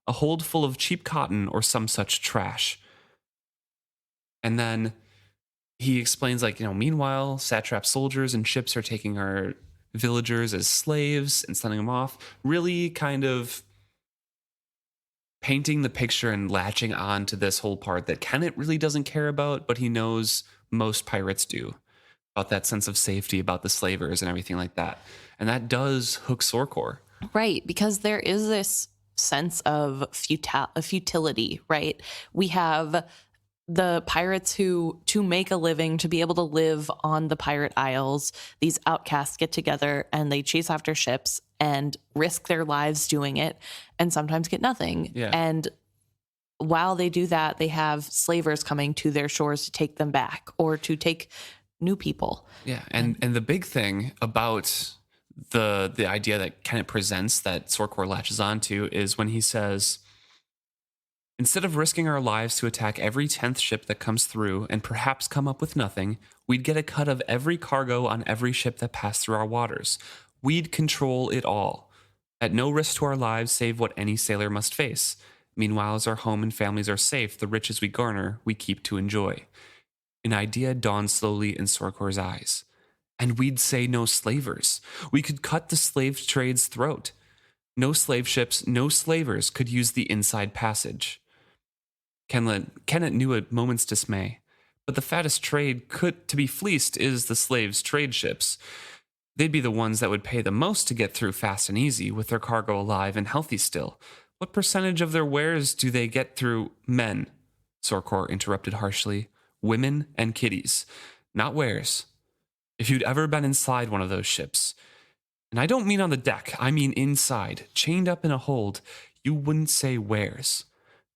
A hold full of cheap cotton or some such trash. And then he explains, like, meanwhile, satrap soldiers and ships are taking our villagers as slaves and sending them off. Really kind of painting the picture and latching on to this whole part that Kennit really doesn't care about, but he knows most pirates do. About that sense of safety, about the slavers and everything like that. And that does hook Sorcor. Right, because there is this sense of futility, right? We have the pirates who, to make a living, to be able to live on the pirate isles, these outcasts get together and they chase after ships and risk their lives doing it and sometimes get nothing. Yeah. And while they do that, they have slavers coming to their shores to take them back or to take new people. Yeah, and the big thing about the idea that Kennit presents that Sorcor latches onto is when he says, instead of risking our lives to attack every 10th ship that comes through and perhaps come up with nothing, we'd get a cut of every cargo on every ship that passed through our waters. We'd control it all, at no risk to our lives save what any sailor must face. Meanwhile, as our home and families are safe, the riches we garner, we keep to enjoy. An idea dawned slowly in Sorcor's eyes. And we'd say no slavers. We could cut the slave trade's throat. No slave ships, no slavers could use the inside passage. Kennit knew a moment's dismay, but the fattest trade to be fleeced is the slaves' trade ships. They'd be the ones that would pay the most to get through fast and easy, with their cargo alive and healthy still. What percentage of their wares do they get through? Men, Sorcor interrupted harshly. Women and kiddies, not wares. If you'd ever been inside one of those ships, and I don't mean on the deck, I mean inside, chained up in a hold, you wouldn't say wares.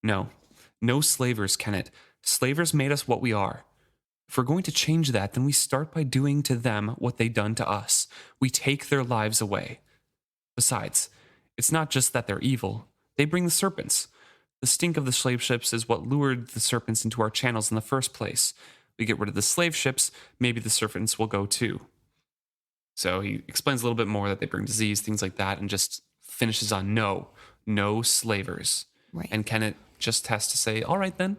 No slavers, Kennit. Slavers made us what we are. If we're going to change that, then we start by doing to them what they done to us. We take their lives away. Besides, it's not just that they're evil. They bring the serpents. The stink of the slave ships is what lured the serpents into our channels in the first place. We get rid of the slave ships, maybe the serpents will go too. So he explains a little bit more that they bring disease, things like that, and just finishes on no slavers. Right. And Kennit just has to say, all right then,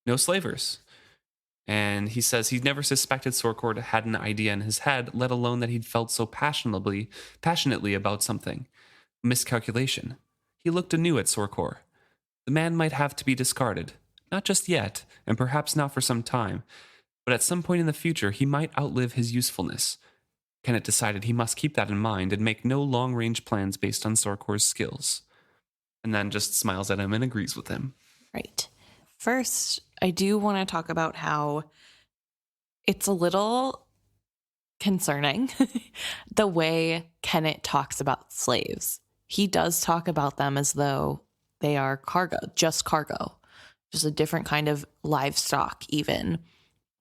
no slavers. And he says he never suspected Sorcor had an idea in his head, let alone that he'd felt so passionately about something. A miscalculation. He looked anew at Sorcor. The man might have to be discarded. Not just yet, and perhaps not for some time, but at some point in the future he might outlive his usefulness. Kennit decided he must keep that in mind and make no long-range plans based on Sorcor's skills. And then just smiles at him and agrees with him. Right. First, I do want to talk about how it's a little concerning the way Kennit talks about slaves. He does talk about them as though they are cargo, just a different kind of livestock even.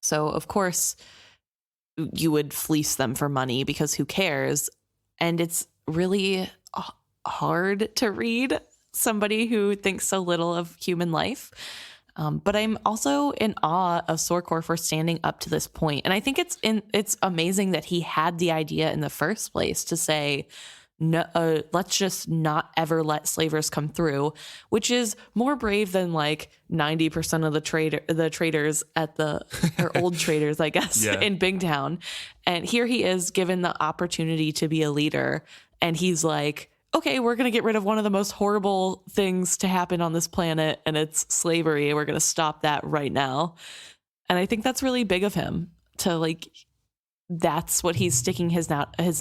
So of course you would fleece them for money because who cares? And it's really hard to read somebody who thinks so little of human life. But I'm also in awe of Sorcor for standing up to this point. And I think it's amazing that he had the idea in the first place to say, no, let's just not ever let slavers come through, which is more brave than like 90% of the traders at or old traders, I guess, in Bigtown. And here he is given the opportunity to be a leader. And he's like, okay, we're going to get rid of one of the most horrible things to happen on this planet, and it's slavery. We're going to stop that right now. And I think that's really big of him to like, that's what he's sticking his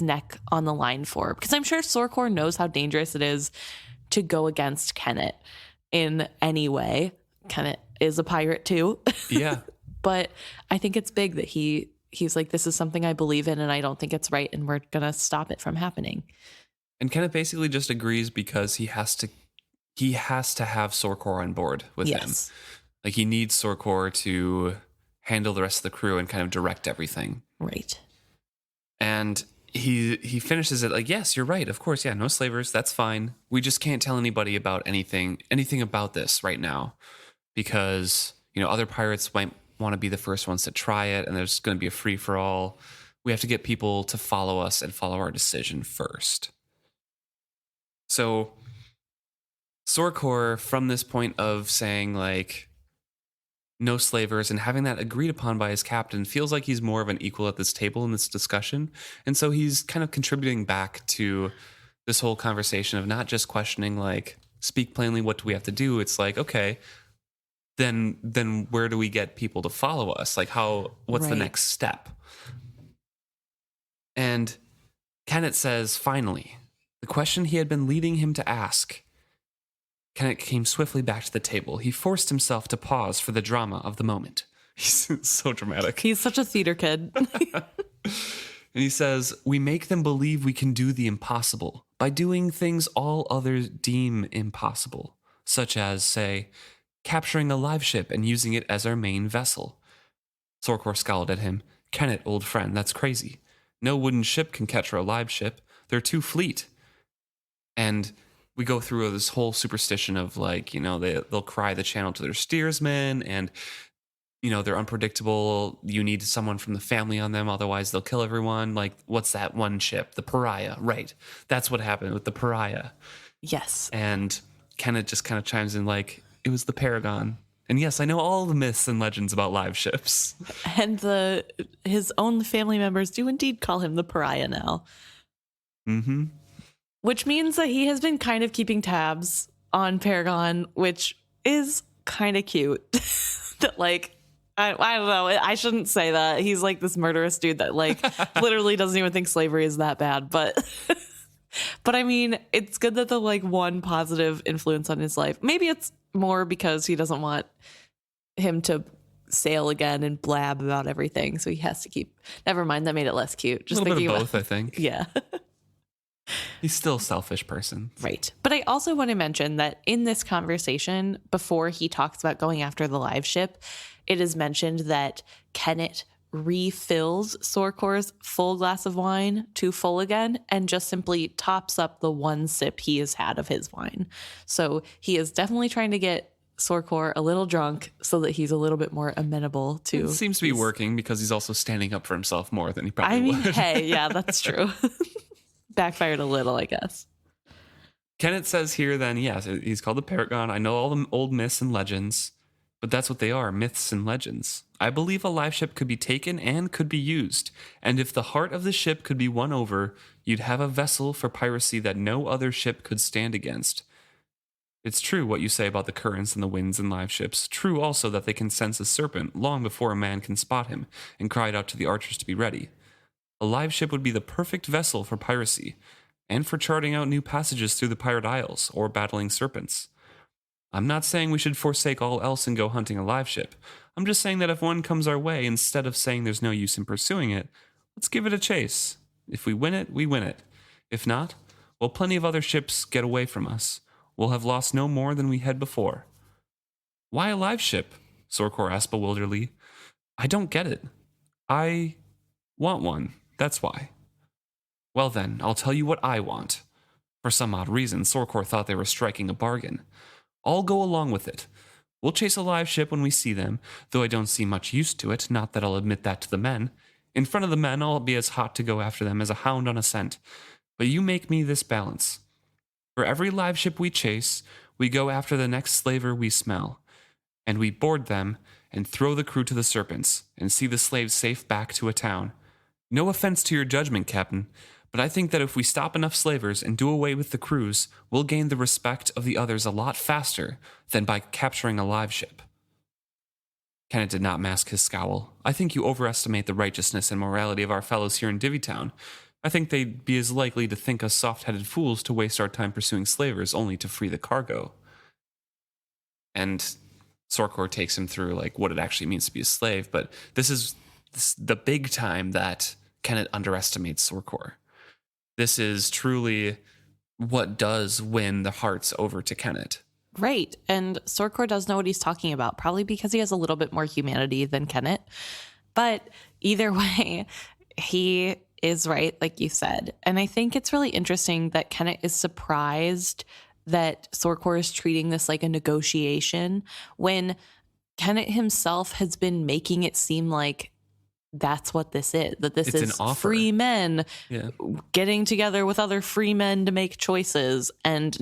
neck on the line for. Because I'm sure Sorcor knows how dangerous it is to go against Kennit in any way. Kennit is a pirate too. Yeah. But I think it's big that he's like, this is something I believe in and I don't think it's right, and we're going to stop it from happening. And Kennit basically just agrees because he has to have Sorcor on board with him. Like he needs Sorcor to handle the rest of the crew and kind of direct everything. Right. And he finishes it like, yes, you're right. Of course. Yeah. No slavers. That's fine. We just can't tell anybody about anything about this right now because, other pirates might want to be the first ones to try it. And there's going to be a free for all. We have to get people to follow us and follow our decision first. So Sorcor, from this point of saying like no slavers and having that agreed upon by his captain, feels like he's more of an equal at this table in this discussion. And so he's kind of contributing back to this whole conversation of not just questioning like, speak plainly, what do we have to do? It's like, okay, then where do we get people to follow us? Like what's the next step? And Kennit says, finally, the question he had been leading him to ask. Kennit came swiftly back to the table. He forced himself to pause for the drama of the moment. He's so dramatic. He's such a theater kid. And he says, we make them believe we can do the impossible by doing things all others deem impossible, such as, say, capturing a live ship and using it as our main vessel. Sorcor scowled at him. Kennit, old friend, that's crazy. No wooden ship can capture a live ship. They're too fleet. And we go through this whole superstition of like, they'll cry the channel to their steersman and, they're unpredictable. You need someone from the family on them. Otherwise they'll kill everyone. Like, what's that one ship? The Pariah. Right. That's what happened with the Pariah. Yes. And Kennit just kind of chimes in like, it was the Paragon. And yes, I know all the myths and legends about live ships. And his own family members do indeed call him the Pariah now. Mm-hmm. Which means that he has been kind of keeping tabs on Paragon, which is kind of cute. That like, I don't know. I shouldn't say that. He's like this murderous dude that like literally doesn't even think slavery is that bad. But I mean, it's good that the like one positive influence on his life. Maybe it's more because he doesn't want him to sail again and blab about everything. So he has to keep. Never mind. That made it less cute. Just a little bit of both, I think. Yeah. He's still a selfish person. Right. But I also want to mention that in this conversation, before he talks about going after the live ship, it is mentioned that Kennit refills Sorcor's full glass of wine to full again and just simply tops up the one sip he has had of his wine. So he is definitely trying to get Sorcor a little drunk so that he's a little bit more amenable to. It seems to be working because he's also standing up for himself more than he probably would. Hey, yeah, that's true. Backfired a little, I guess. Kennit says here then, yes, he's called the Paragon. I know all the old myths and legends, but that's what they are, myths and legends. I believe a live ship could be taken and could be used, and if the heart of the ship could be won over, you'd have a vessel for piracy that no other ship could stand against. It's true what you say about the currents and the winds in live ships. True also that they can sense a serpent long before a man can spot him, and cry out to the archers to be ready. A live ship would be the perfect vessel for piracy, and for charting out new passages through the pirate isles, or battling serpents. I'm not saying we should forsake all else and go hunting a live ship. I'm just saying that if one comes our way, instead of saying there's no use in pursuing it, let's give it a chase. If we win it, we win it. If not, well, plenty of other ships get away from us. We'll have lost no more than we had before. Why a live ship? Sorcor asked bewilderedly. I don't get it. I want one, that's why. Well then, I'll tell you what I want. For some odd reason, Sorcor thought they were striking a bargain. I'll go along with it. We'll chase a live ship when we see them, though I don't see much use to it, not that I'll admit that to the men. In front of the men, I'll be as hot to go after them as a hound on a scent. But you make me this balance. For every live ship we chase, we go after the next slaver we smell. And we board them and throw the crew to the serpents and see the slaves safe back to a town. No offense to your judgment, Captain, but I think that if we stop enough slavers and do away with the crews, we'll gain the respect of the others a lot faster than by capturing a live ship. Kennit did not mask his scowl. I think you overestimate the righteousness and morality of our fellows here in Divvytown. I think they'd be as likely to think us soft-headed fools to waste our time pursuing slavers only to free the cargo. And Sorcor takes him through like what it actually means to be a slave, but this is the big time that Kennit underestimates Sorcor. This is truly what does win the hearts over to Kennit. Right. And Sorcor does know what he's talking about, probably because he has a little bit more humanity than Kennit. But either way, he is right, like you said. And I think it's really interesting that Kennit is surprised that Sorcor is treating this like a negotiation when Kennit himself has been making it seem like that's what this is, that this It's is an offer. free men Yeah. getting together with other free men to make choices, and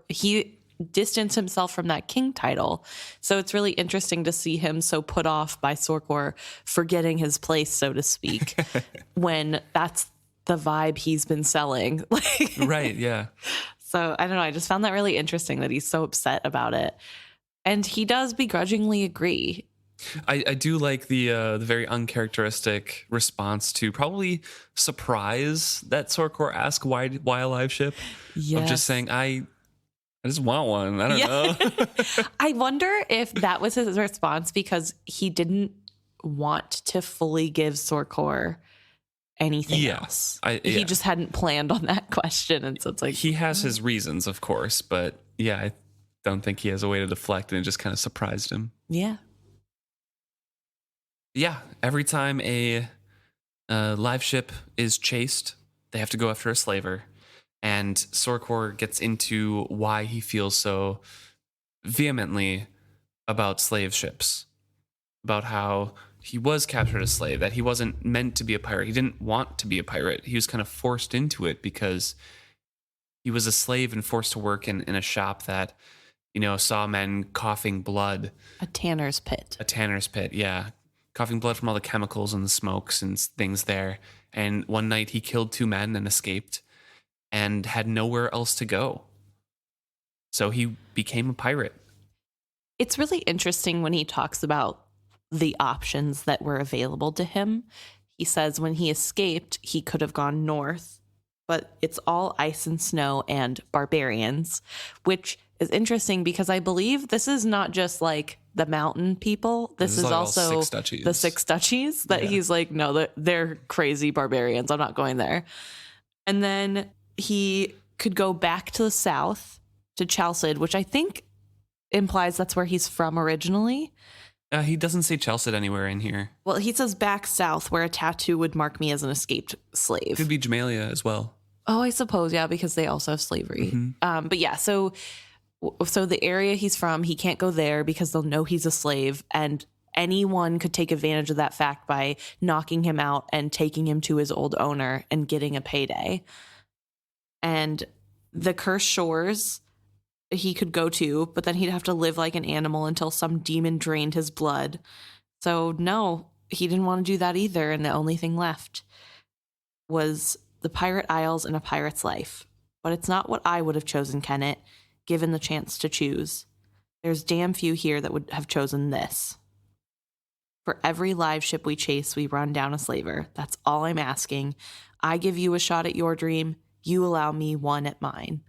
he distanced himself from that king title. So it's really interesting to see him so put off by Sorcor forgetting his place, so to speak, when that's the vibe he's been selling. Right, yeah. So I don't know. I just found that really interesting that he's so upset about it. And he does begrudgingly agree. I do like the very uncharacteristic response to probably surprise that Sorcor asked why a live ship. Yes. Of just saying, I just want one. I don't know. I wonder if that was his response because he didn't want to fully give Sorcor anything else. He just hadn't planned on that question. And so it's like... He has his reasons, of course, but yeah, I don't think he has a way to deflect, and it just kind of surprised him. Yeah. Yeah, every time a live ship is chased, they have to go after a slaver. And Sorcor gets into why he feels so vehemently about slave ships, about how he was captured as a slave, that he wasn't meant to be a pirate. He didn't want to be a pirate. He was kind of forced into it because he was a slave and forced to work in a shop that, saw men coughing blood. A tanner's pit. A tanner's pit, yeah. Coughing blood from all the chemicals and the smokes and things there. And one night he killed 2 men and escaped and had nowhere else to go. So he became a pirate. It's really interesting when he talks about the options that were available to him. He says when he escaped, he could have gone north, but it's all ice and snow and barbarians, which is interesting because I believe this is not just like the mountain people. This is like also the 6 duchies that he's like, no, they're crazy barbarians. I'm not going there. And then he could go back to the south to Chalced, which I think implies that's where he's from originally. He doesn't say Chalced anywhere in here. Well, he says back south where a tattoo would mark me as an escaped slave. Could be Jamalia as well. Oh, I suppose, yeah, because they also have slavery. Mm-hmm. But yeah, so the area he's from, he can't go there because they'll know he's a slave, and anyone could take advantage of that fact by knocking him out and taking him to his old owner and getting a payday. And the cursed shores he could go to, but then he'd have to live like an animal until some demon drained his blood. So no, he didn't want to do that either, and the only thing left was the Pirate Isles and a pirate's life. But it's not what I would have chosen, Kennit, given the chance to choose. There's damn few here that would have chosen this. For every live ship we chase, we run down a slaver. That's all I'm asking. I give you a shot at your dream. You allow me one at mine.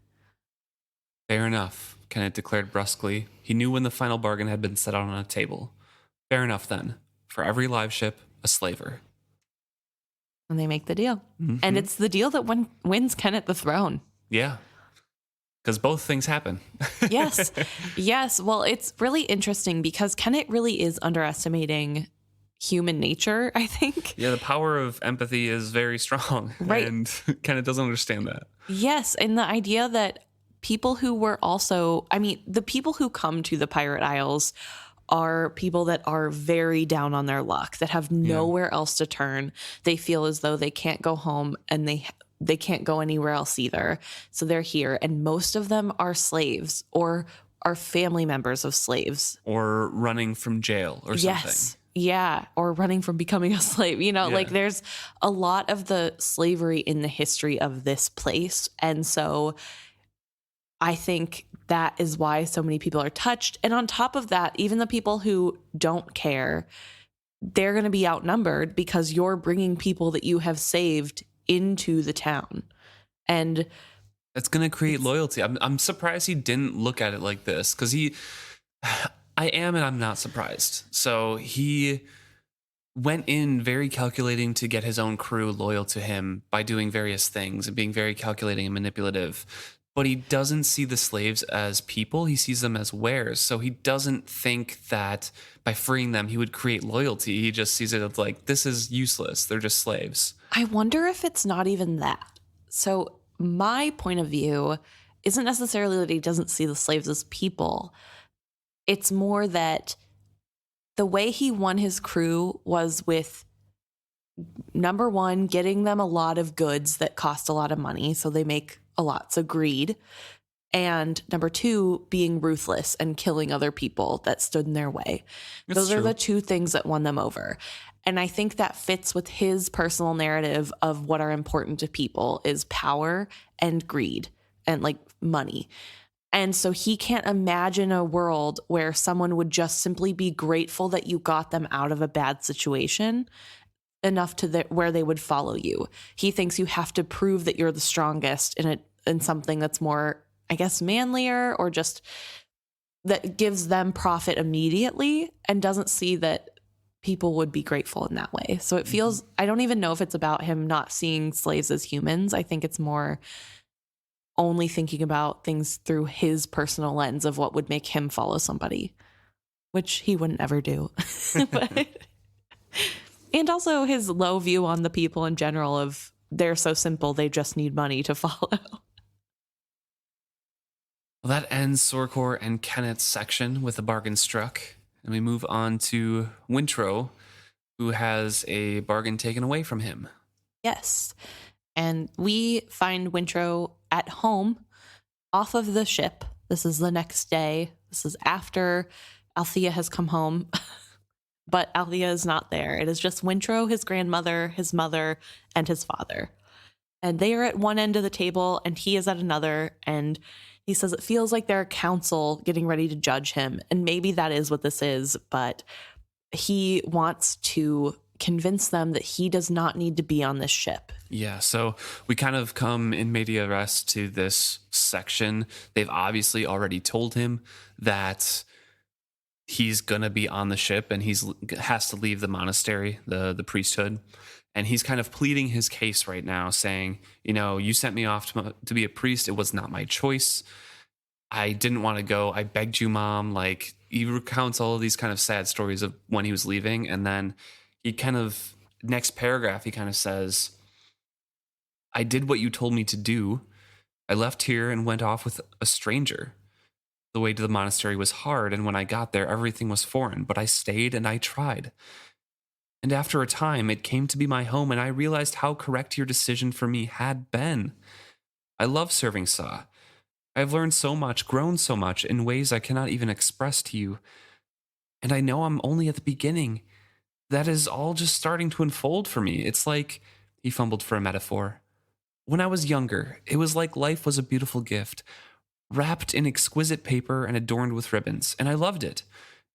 Fair enough. Kennit declared brusquely. He knew when the final bargain had been set out on a table. Fair enough then. For every live ship, a slaver. And they make the deal. Mm-hmm. And it's the deal that wins Kennit the throne. Yeah. Because both things happen. Yes. Yes. Well, it's really interesting because Kennit really is underestimating human nature, I think. Yeah, the power of empathy is very strong. Right. And Kennit doesn't understand that. Yes. And the idea that people who were also, I mean, the people who come to the Pirate Isles are people that are very down on their luck, that have nowhere else to turn. They feel as though they can't go home and they can't go anywhere else either. So they're here. And most of them are slaves or are family members of slaves. Or running from jail or something. Yes. Yeah. Or running from becoming a slave. You know, like there's a lot of the slavery in the history of this place. And so I think that is why so many people are touched. And on top of that, even the people who don't care, they're going to be outnumbered because you're bringing people that you have saved into the town. And it's going to create loyalty. I'm surprised he didn't look at it like this because I am and I'm not surprised. So he went in very calculating to get his own crew loyal to him by doing various things and being very calculating and manipulative. But he doesn't see the slaves as people. He sees them as wares. So he doesn't think that by freeing them, he would create loyalty. He just sees it as like, this is useless. They're just slaves. I wonder if it's not even that. So my point of view isn't necessarily that he doesn't see the slaves as people. It's more that the way he won his crew was with, number one, getting them a lot of goods that cost a lot of money. So they make a lot. So greed. And number two, being ruthless and killing other people that stood in their way. Those are the two things that won them over. And I think that fits with his personal narrative of what are important to people is power and greed and like money. And so he can't imagine a world where someone would just simply be grateful that you got them out of a bad situation enough to where they would follow you. He thinks you have to prove that you're the strongest in something that's more, I guess, manlier or just that gives them profit immediately and doesn't see that people would be grateful in that way. So it feels, I don't even know if it's about him not seeing slaves as humans. I think it's more only thinking about things through his personal lens of what would make him follow somebody, which he wouldn't ever do. But, and also his low view on the people in general of they're so simple, they just need money to follow. Well, that ends Sorcor and Kennit's section with a bargain struck. And we move on to Wintrow, who has a bargain taken away from him. Yes. And we find Wintrow at home off of the ship. This is the next day. This is after Althea has come home. But Althea is not there. It is just Wintrow, his grandmother, his mother, and his father. And they are at one end of the table, and he is at another. And he says it feels like they're a council getting ready to judge him. And maybe that is what this is, but he wants to convince them that he does not need to be on this ship. Yeah, so we kind of come in media res to this section. They've obviously already told him that he's going to be on the ship and has to leave the monastery, the priesthood. And he's kind of pleading his case right now, saying, you know, you sent me off to be a priest. It was not my choice. I didn't want to go. I begged you, Mom. Like, he recounts all of these kind of sad stories of when he was leaving. And then he kind of, next paragraph, he kind of says, I did what you told me to do. I left here and went off with a stranger. The way to the monastery was hard, and when I got there, everything was foreign, but I stayed and I tried. And after a time, it came to be my home, and I realized how correct your decision for me had been. I love serving Sa. I've learned so much, grown so much, in ways I cannot even express to you. And I know I'm only at the beginning. That is all just starting to unfold for me. It's like, he fumbled for a metaphor. When I was younger, it was like life was a beautiful gift, wrapped in exquisite paper and adorned with ribbons, and I loved it,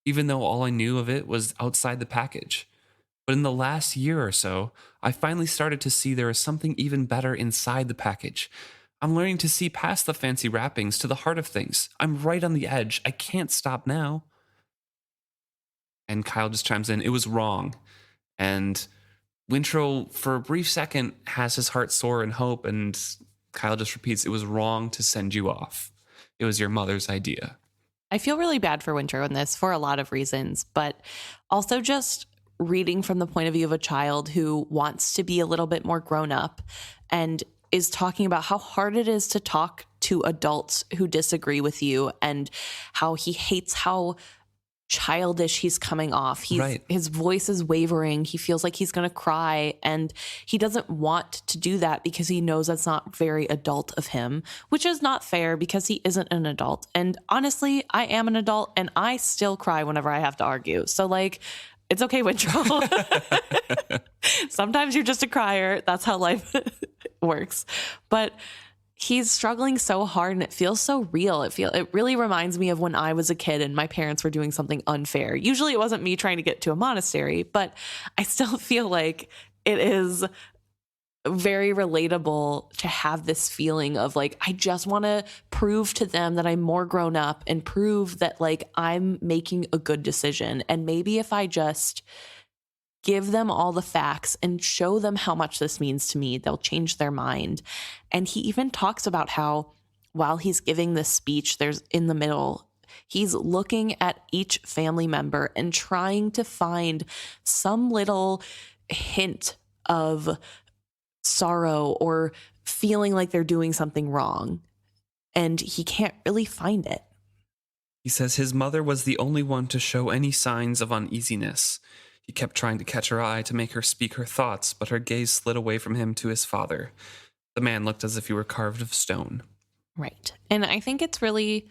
even though all I knew of it was outside the package. But in the last year or so, I finally started to see there is something even better inside the package. I'm learning to see past the fancy wrappings to the heart of things. I'm right on the edge. I can't stop now. And Kyle just chimes in, it was wrong. And Wintrow, for a brief second, has his heart sore in hope, and Kyle just repeats, it was wrong to send you off. It was your mother's idea. I feel really bad for Wintrow in this for a lot of reasons, but also just reading from the point of view of a child who wants to be a little bit more grown up and is talking about how hard it is to talk to adults who disagree with you and how he hates how childish he's coming off. His voice is wavering. He feels like he's going to cry, and he doesn't want to do that because he knows that's not very adult of him, which is not fair because he isn't an adult. And honestly, I am an adult and I still cry whenever I have to argue. So like, it's okay, Wintrow. Sometimes you're just a crier. That's how life works. But he's struggling so hard and it feels so real. It really reminds me of when I was a kid and my parents were doing something unfair. Usually it wasn't me trying to get to a monastery, but I still feel like it is very relatable to have this feeling of like, I just want to prove to them that I'm more grown up and prove that like I'm making a good decision. And maybe if I just give them all the facts and show them how much this means to me, they'll change their mind. And he even talks about how while he's giving this speech, there's in the middle, he's looking at each family member and trying to find some little hint of sorrow or feeling like they're doing something wrong. And he can't really find it. He says his mother was the only one to show any signs of uneasiness. He kept trying to catch her eye to make her speak her thoughts, but her gaze slid away from him to his father. The man looked as if he were carved of stone. Right. And I think it's really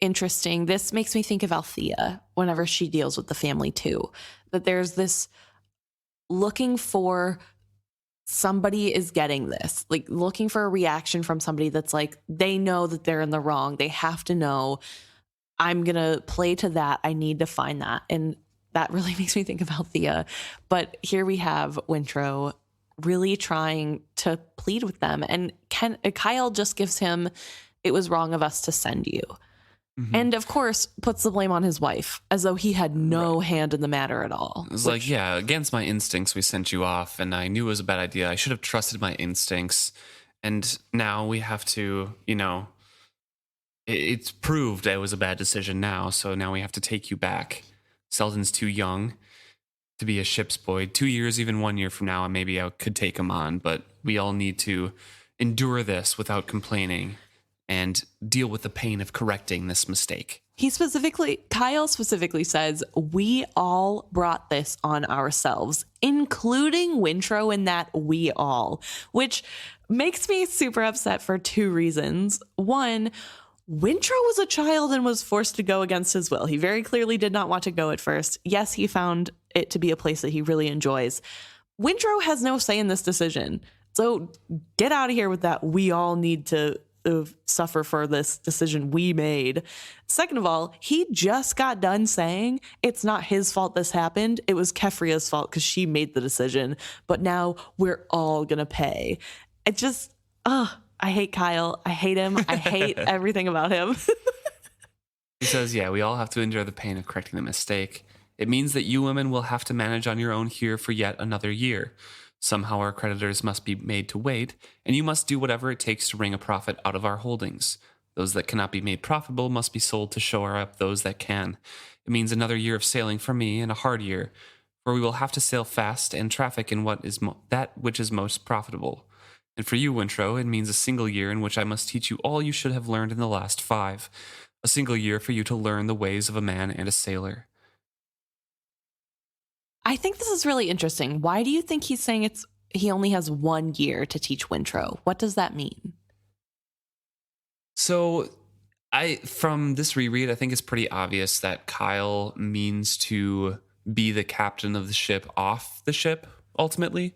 interesting. This makes me think of Althea whenever she deals with the family too, that there's this looking for somebody is getting this, like looking for a reaction from somebody that's like, they know that they're in the wrong. They have to know I'm going to play to that. I need to find that. And that really makes me think of Althea. But here we have Wintrow really trying to plead with them. And Kyle just gives him, it was wrong of us to send you. Mm-hmm. And of course, puts the blame on his wife as though he had no hand in the matter at all. It's like, yeah, against my instincts, we sent you off. And I knew it was a bad idea. I should have trusted my instincts. And now we have to, it's proved it was a bad decision now. So now we have to take you back. Selden's too young to be a ship's boy. 2 years, even 1 year from now, maybe I could take him on. But we all need to endure this without complaining and deal with the pain of correcting this mistake. Kyle specifically says, we all brought this on ourselves, including Wintrow in that we all, which makes me super upset for two reasons. One, Wintrow was a child and was forced to go against his will. He very clearly did not want to go at first. Yes, he found it to be a place that he really enjoys. Wintrow has no say in this decision. So get out of here with that. We all need to suffer for this decision we made. Second of all, he just got done saying it's not his fault this happened. It was Kefria's fault because she made the decision. But now we're all going to pay. It just, I hate Kyle. I hate him. I hate everything about him. He says, yeah, we all have to endure the pain of correcting the mistake. It means that you women will have to manage on your own here for yet another year. Somehow our creditors must be made to wait, and you must do whatever it takes to wring a profit out of our holdings. Those that cannot be made profitable must be sold to shore up those that can. It means another year of sailing for me and a hard year, for we will have to sail fast and traffic in what is that which is most profitable. And for you, Wintrow, it means a single year in which I must teach you all you should have learned in the last 5. A single year for you to learn the ways of a man and a sailor. I think this is really interesting. Why do you think he's saying he only has 1 year to teach Wintrow? What does that mean? So from this reread, I think it's pretty obvious that Kyle means to be the captain of the ship off the ship, ultimately.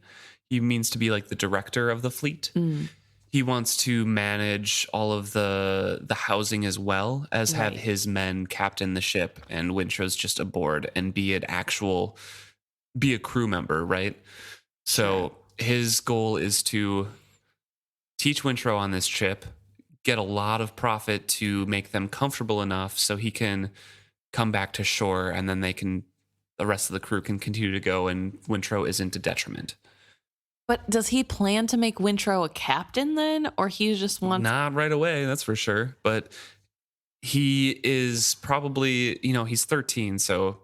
He means to be like the director of the fleet. Mm. He wants to manage all of the housing as well as have his men captain the ship, and Wintrow's just aboard and be a crew member, right? So his goal is to teach Wintrow on this trip, get a lot of profit to make them comfortable enough so he can come back to shore, and then the rest of the crew can continue to go, and Wintrow isn't a detriment. But does he plan to make Wintrow a captain then, or he just wants? Not right away, that's for sure. But he is probably, he's 13, so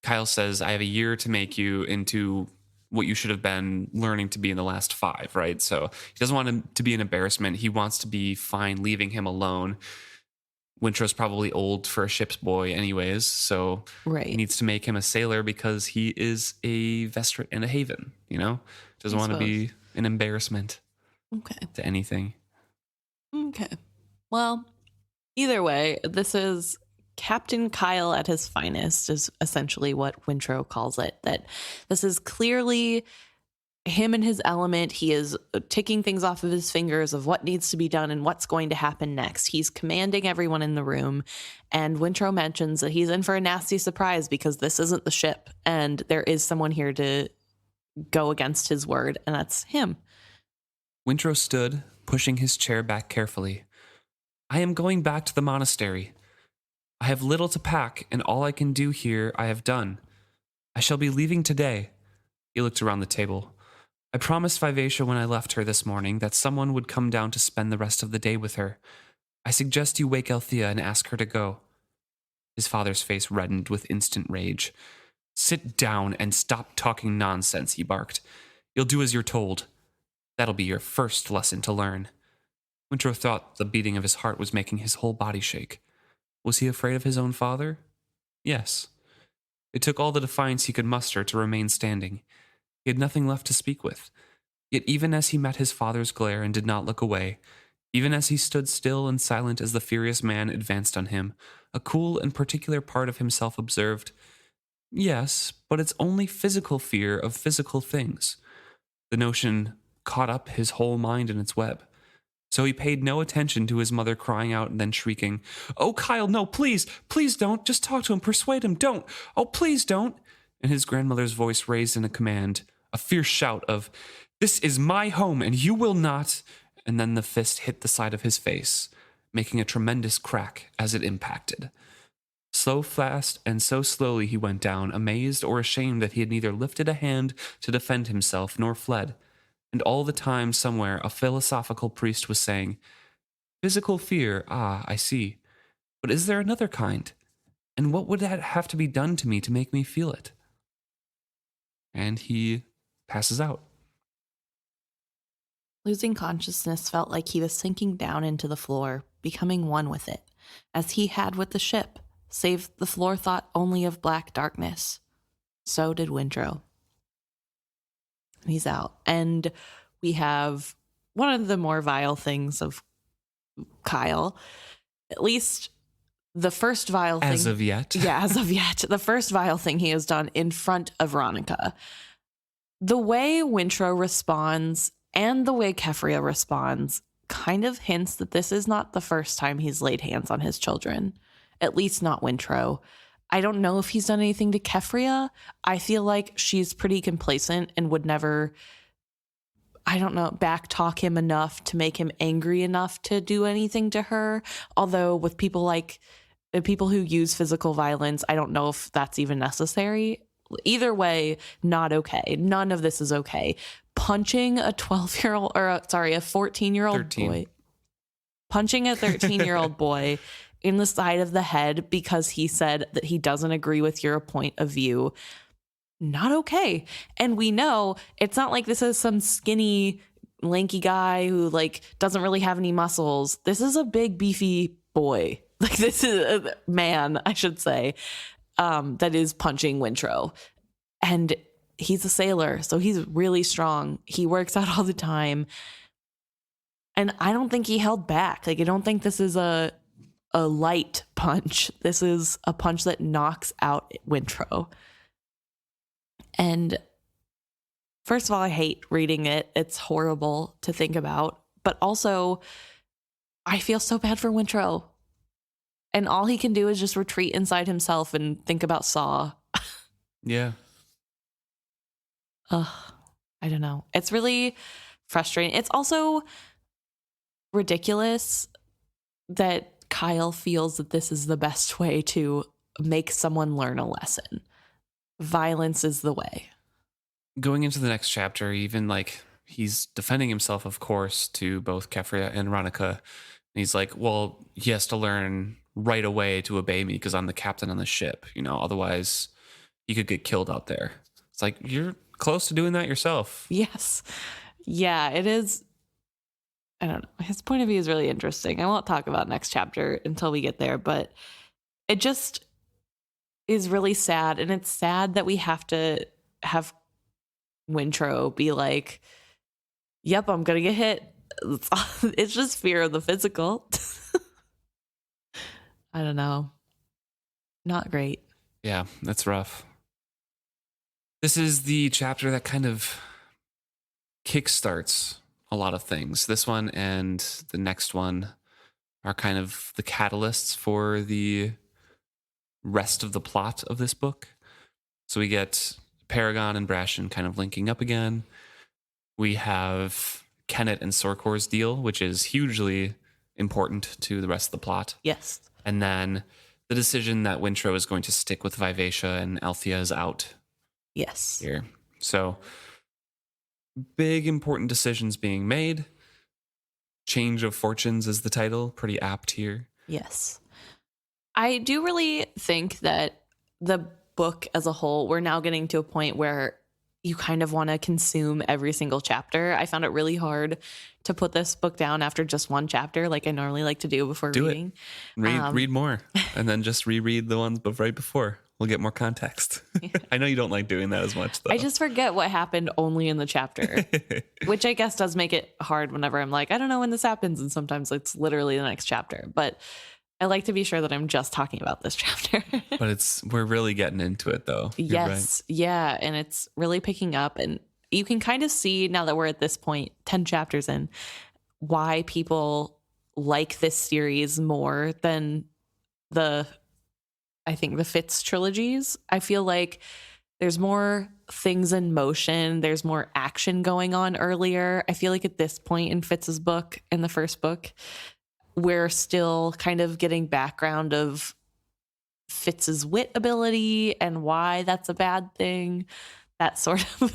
Kyle says, I have a year to make you into what you should have been learning to be in the last 5, right? So he doesn't want him to be an embarrassment. He wants to be fine leaving him alone. Wintrow's probably old for a ship's boy anyways, so he needs to make him a sailor because he is a vestrit and a haven, Doesn't want to be an embarrassment to anything. Okay. Well, either way, this is Captain Kyle at his finest is essentially what Wintrow calls it. That this is clearly him in his element. He is ticking things off of his fingers of what needs to be done and what's going to happen next. He's commanding everyone in the room. And Wintrow mentions that he's in for a nasty surprise because this isn't the ship. And there is someone here to go against his word. And that's him. Wintrow stood, pushing his chair back carefully. I am going back to the monastery. I have little to pack, and all I can do here I have done. I shall be leaving today. He looked around the table. I promised Vivacia when I left her this morning that someone would come down to spend the rest of the day with her. I suggest you wake Althea and ask her to go. His father's face reddened with instant rage. Sit down and stop talking nonsense, he barked. You'll do as you're told. That'll be your first lesson to learn. Wintrow thought the beating of his heart was making his whole body shake. Was he afraid of his own father? Yes. It took all the defiance he could muster to remain standing. He had nothing left to speak with. Yet even as he met his father's glare and did not look away, even as he stood still and silent as the furious man advanced on him, a cool and particular part of himself observed, yes, but it's only physical fear of physical things. The notion caught up his whole mind in its web. So he paid no attention to his mother crying out and then shrieking, Oh, Kyle, no, please don't. Just talk to him, persuade him, don't. Oh, please don't. And his grandmother's voice raised in a command, a fierce shout of, This is my home and you will not. And then the fist hit the side of his face, making a tremendous crack as it impacted. So fast and so slowly he went down, amazed or ashamed that he had neither lifted a hand to defend himself nor fled. And all the time somewhere a philosophical priest was saying, Physical fear, I see. But is there another kind? And what would that have to be done to me to make me feel it? And he passes out. Losing consciousness felt like he was sinking down into the floor, becoming one with it, as he had with the ship, save the floor thought only of black darkness. So did Wintrow. He's out. And we have one of the more vile things of Kyle, at least the first vile thing. As of yet. Yeah, as of yet. The first vile thing he has done in front of Veronica. The way Wintrow responds and the way Keffria responds kind of hints that this is not the first time he's laid hands on his children. At least not Wintrow. I don't know if he's done anything to Keffria. I feel like she's pretty complacent and would never, backtalk him enough to make him angry enough to do anything to her. Although with people who use physical violence, I don't know if that's even necessary. Either way, not okay. None of this is okay. Punching a 12-year-old, a 14-year-old boy. Punching a 13-year-old boy in the side of the head because he said that he doesn't agree with your point of view. Not okay. And we know it's not like this is some skinny, lanky guy who doesn't really have any muscles. This is a big, beefy boy. This is a man, I should say, that is punching Wintrow. And he's a sailor, so he's really strong. He works out all the time. And I don't think he held back. I don't think this is a light punch. This is a punch that knocks out Wintrow. And first of all, I hate reading it. It's horrible to think about. But also, I feel so bad for Wintrow. And all he can do is just retreat inside himself and think about Saw. Yeah. I don't know. It's really frustrating. It's also ridiculous that Kyle feels that this is the best way to make someone learn a lesson. Violence is the way. Going into the next chapter, even like he's defending himself, of course, to both Kefria and Ronica. And he's like, well, he has to learn right away to obey me because I'm the captain on the ship. Otherwise he could get killed out there. It's like, you're close to doing that yourself. Yes. Yeah, it is. I don't know. His point of view is really interesting. I won't talk about next chapter until we get there, but it just is really sad. And it's sad that we have to have Wintrow be like, yep, I'm going to get hit. It's just fear of the physical. I don't know. Not great. Yeah, that's rough. This is the chapter that kind of kickstarts a lot of things. This one and the next one are kind of the catalysts for the rest of the plot of this book. So we get Paragon and Brashen kind of linking up again. We have Kennit and Sorcor's deal, which is hugely important to the rest of the plot. Yes. And then the decision that Wintrow is going to stick with Vivacia and Althea is out. Yes. Here. So big important decisions being made. Change of Fortunes is the title. Pretty apt here. Yes. I do really think that the book as a whole, we're now getting to a point where you kind of want to consume every single chapter. I found it really hard to put this book down after just one chapter, like I normally like to do before reading. Read more, and then just reread the ones right before. We'll get more context. Yeah. I know you don't like doing that as much, though. I just forget what happened only in the chapter, which I guess does make it hard whenever I'm like, I don't know when this happens. And sometimes it's literally the next chapter. But I like to be sure that I'm just talking about this chapter. But we're really getting into it, though. Yes. Right. Yeah. And it's really picking up. And you can kind of see now that we're at this point, 10 chapters in, why people like this series more than the Fitz trilogies. I feel like there's more things in motion. There's more action going on earlier. I feel like at this point in Fitz's book, in the first book, we're still kind of getting background of Fitz's wit ability and why that's a bad thing. That sort of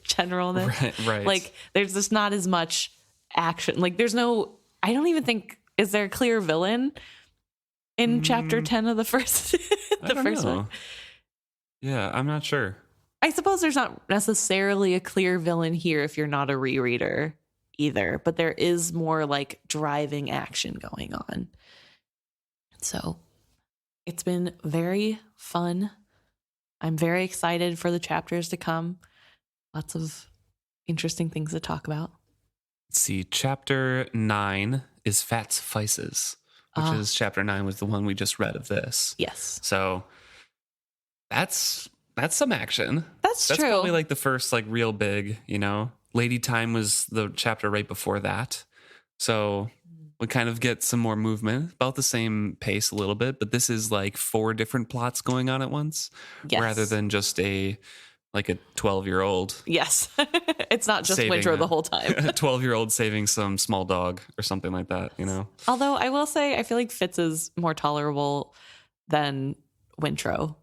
generalness. Right. Like there's just not as much action. Like I don't even think, is there a clear villain in chapter 10 of the first one? Yeah, I'm not sure. I suppose there's not necessarily a clear villain here if you're not a rereader either, but there is more like driving action going on. So it's been very fun. I'm very excited for the chapters to come. Lots of interesting things to talk about. Let's see. Chapter 9 is Fat's Vices, which is chapter 9 was the one we just read of this. Yes. So that's some action. That's true. That's probably like the first like real big, Lady Time was the chapter right before that. So we kind of get some more movement, about the same pace a little bit, but this is like 4 different plots going on at once, rather than just a 12-year-old. Yes. It's not just Wintrow the whole time. A 12-year-old saving some small dog or something like that, Although I will say, I feel like Fitz is more tolerable than Wintrow.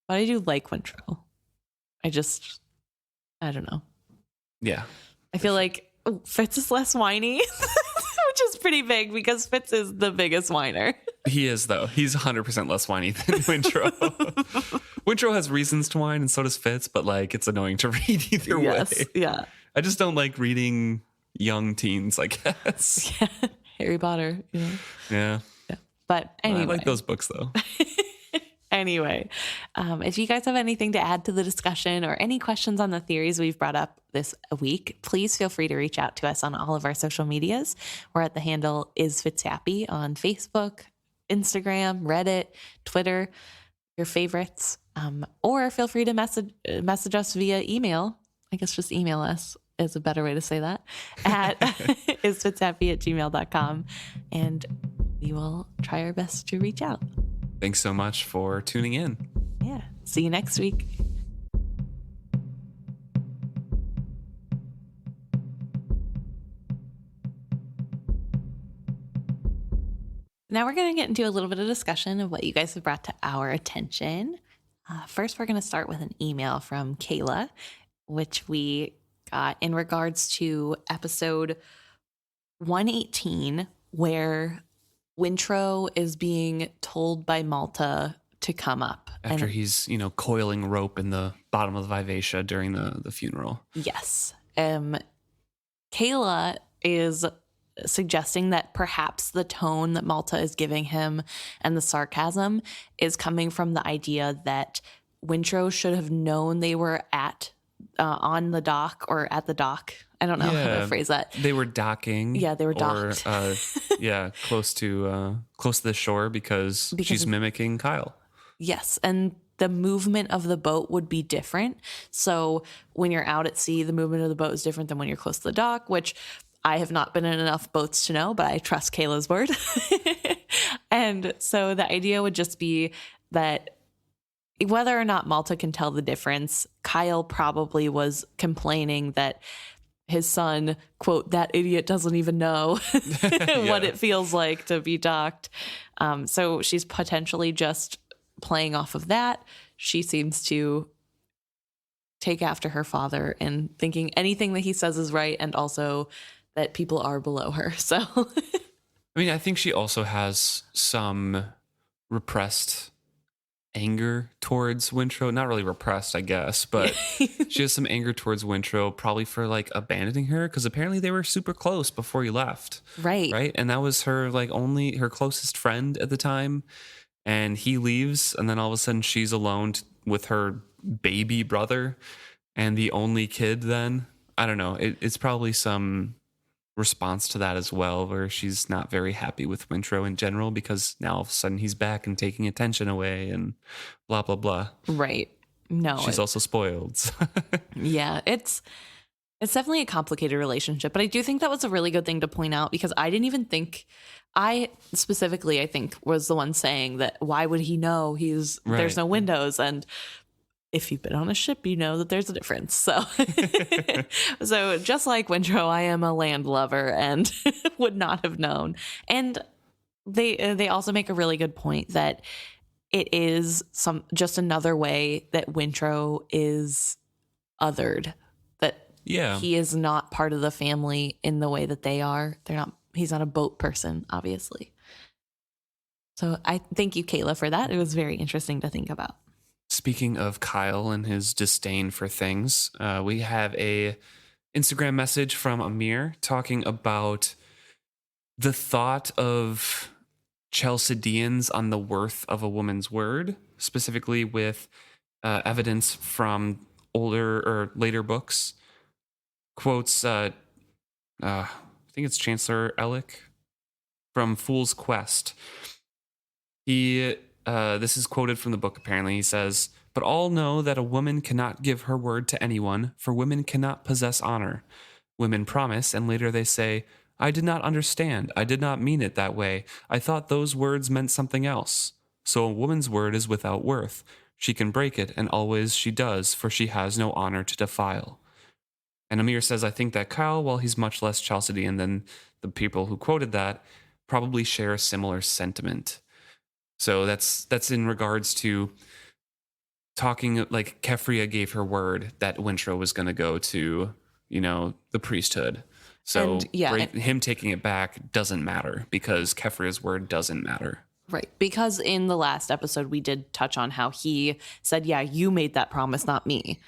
But I do like Wintrow. I don't know. Yeah. I feel like Fitz is less whiny, which is pretty big because Fitz is the biggest whiner. He is, though. He's 100% less whiny than Wintrow. Wintrow has reasons to whine, and so does Fitz, but it's annoying to read either way. Yeah. I just don't like reading young teens, I guess. Yeah. Harry Potter, Yeah. But anyway. I like those books, though. Anyway, if you guys have anything to add to the discussion or any questions on the theories we've brought up this week, please feel free to reach out to us on all of our social medias. We're at the handle #IsFitzHappy on Facebook, Instagram, Reddit, Twitter, your favorites. Or feel free to message us via email. I guess just email us is a better way to say that, at isfitzhappy@gmail.com. And we will try our best to reach out. Thanks so much for tuning in. Yeah. See you next week. Now we're going to get into a little bit of discussion of what you guys have brought to our attention. First, we're going to start with an email from Kayla, which we got in regards to episode 118, where Wintrow is being told by Malta to come up. After he's, coiling rope in the bottom of the Vivacia during the funeral. Yes. Kayla is suggesting that perhaps the tone that Malta is giving him and the sarcasm is coming from the idea that Wintrow should have known they were on the dock or at the dock. I don't know how to phrase that. They were docking. Yeah, they were docked. Or, close to the shore because she's mimicking Kyle. Yes, and the movement of the boat would be different. So when you're out at sea, the movement of the boat is different than when you're close to the dock, which I have not been in enough boats to know, but I trust Kayla's word. And so the idea would just be that whether or not Malta can tell the difference, Kyle probably was complaining that his son, quote, that idiot doesn't even know what it feels like to be docked. So she's potentially just playing off of that. She seems to take after her father and thinking anything that he says is right, and also that people are below her. So I think she also has some repressed anger towards Wintrow. Not really repressed, I guess, but she has some anger towards Wintrow, probably for abandoning her, because apparently they were super close before he left. Right. And that was her only her closest friend at the time. And he leaves, and then all of a sudden she's alone with her baby brother and the only kid then. I don't know. It's probably some response to that as well, where she's not very happy with Wintrow in general because now all of a sudden he's back and taking attention away and blah, blah, blah. Right. No. She's also spoiled. Yeah, it's definitely a complicated relationship, but I do think that was a really good thing to point out, because I didn't even think, I think was the one saying that why would he know there's no windows, and if you've been on a ship, you know that there's a difference. So, so just like Wintrow, I am a land lover and would not have known. And they also make a really good point that it is just another way that Wintrow is othered. That he is not part of the family in the way that they are. He's not a boat person, obviously. So I thank you, Kayla, for that. It was very interesting to think about. Speaking of Kyle and his disdain for things, we have a Instagram message from Amir talking about the thought of Chalcidians on the worth of a woman's word, specifically with evidence from older or later books. Quotes, I think it's Chancellor Ellick from Fool's Quest. This is quoted from the book, apparently. He says, "But all know that a woman cannot give her word to anyone, for women cannot possess honor. Women promise, and later they say, 'I did not understand. I did not mean it that way. I thought those words meant something else.' So a woman's word is without worth. She can break it, and always she does, for she has no honor to defile." And Amir says, I think that Kyle, while he's much less Chalcidian than the people who quoted that, probably share a similar sentiment. So that's in regards to talking, like Keffria gave her word that Wintrow was going to go to, the priesthood. So him taking it back doesn't matter because Keffria's word doesn't matter. Right. Because in the last episode, we did touch on how he said, yeah, you made that promise, not me.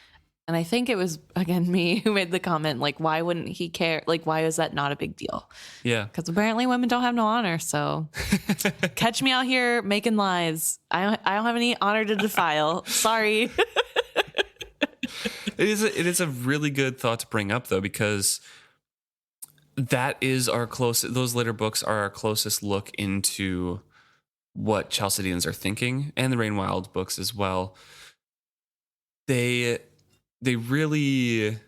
And I think it was, again, me who made the comment, like, why wouldn't he care? Like, why is that not a big deal? Yeah. Because apparently women don't have no honor. So catch me out here making lies. I don't have any honor to defile. Sorry. It is a really good thought to bring up, though, because that is those later books are our closest look into what Chalcidians are thinking, and the Rainwild books as well. They really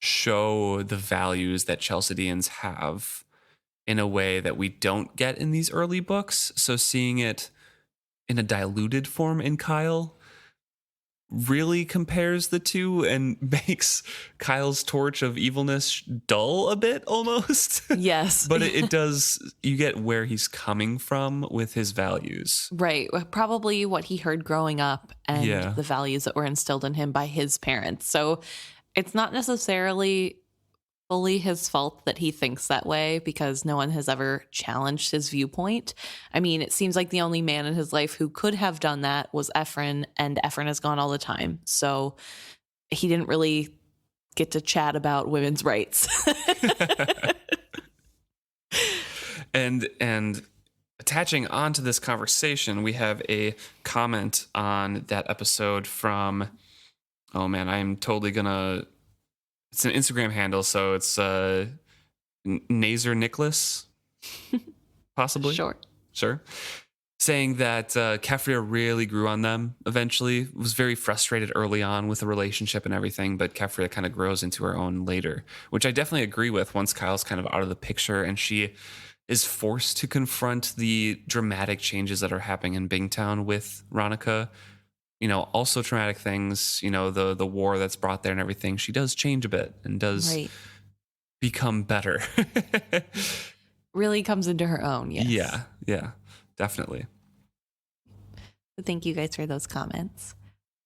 show the values that Chalcidians have in a way that we don't get in these early books. So seeing it in a diluted form in Kyle really compares the two and makes Kyle's torch of evilness dull a bit almost. Yes. But it does, you get where he's coming from with his values. Right. Probably what he heard growing up and the values that were instilled in him by his parents. So it's not necessarily fully his fault that he thinks that way, because no one has ever challenged his viewpoint. I mean, it seems like the only man in his life who could have done that was Ephraim, and Ephraim is gone all the time. So he didn't really get to chat about women's rights. And attaching onto this conversation, we have a comment on that episode from, oh man, I'm totally gonna, it's an Instagram handle, so it's Nazer Nicholas, possibly. Sure. Saying that Kefria really grew on them eventually, was very frustrated early on with the relationship and everything, but Kefria kind of grows into her own later, which I definitely agree with once Kyle's kind of out of the picture and she is forced to confront the dramatic changes that are happening in Bingtown with Ronica. You know, also traumatic things, you know, the war that's brought there and everything. She does change a bit and does become better. Really comes into her own, yes. Yeah, definitely. Thank you guys for those comments.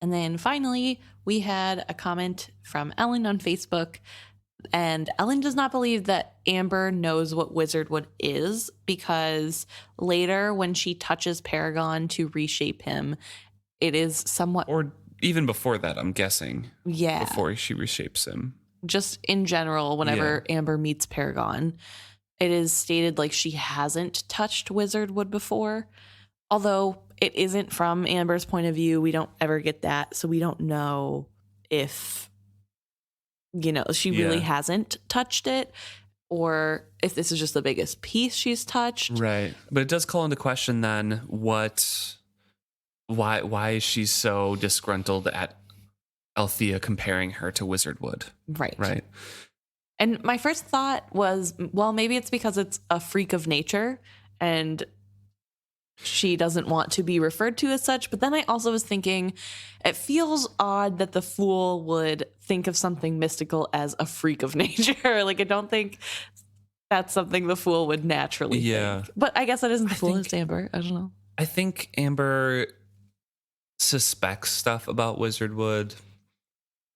And then finally, we had a comment from Ellen on Facebook. And Ellen does not believe that Amber knows what Wizardwood is, because later when she touches Paragon to reshape him, it is somewhat... Or even before that, I'm guessing. Yeah. Before she reshapes him. Just in general, whenever Amber meets Paragon, it is stated like she hasn't touched Wizardwood before. Although it isn't from Amber's point of view. We don't ever get that. So we don't know if, you know, she really hasn't touched it, or if this is just the biggest piece she's touched. Right. But it does call into question then why is she so disgruntled at Althea comparing her to Wizardwood? Right. And my first thought was, well, maybe it's because it's a freak of nature and she doesn't want to be referred to as such. But then I also was thinking, it feels odd that the Fool would think of something mystical as a freak of nature. Like, I don't think that's something the Fool would naturally think. But I guess that isn't the Fool, it's Amber. I don't know. I think Amber suspects stuff about Wizardwood,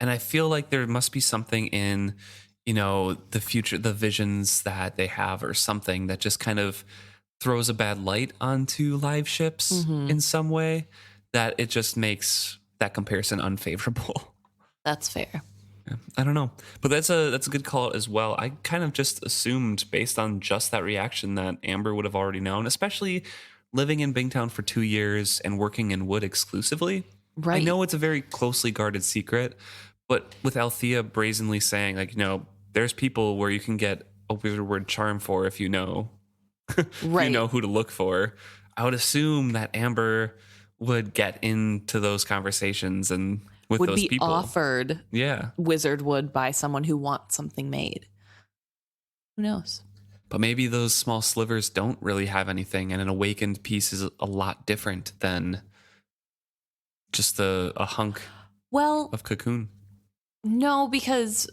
and I feel like there must be something in, you know, the future, the visions that they have, or something that just kind of throws a bad light onto live ships in some way, that it just makes that comparison unfavorable. That's fair. Yeah, I don't know, but that's a good call as well. I kind of just assumed, based on just that reaction, that Amber would have already known, especially living in Bingtown for 2 years and working in wood exclusively. Right. I know it's a very closely guarded secret, but with Althea brazenly saying, like, you know, there's people where you can get a Wizardwood charm for if you know, you know who to look for. I would assume that Amber would get into those conversations and with would those be people. Offered Wizardwood by someone who wants something made. Who knows? But maybe those small slivers don't really have anything, and an awakened piece is a lot different than just a hunk of cocoon. No, because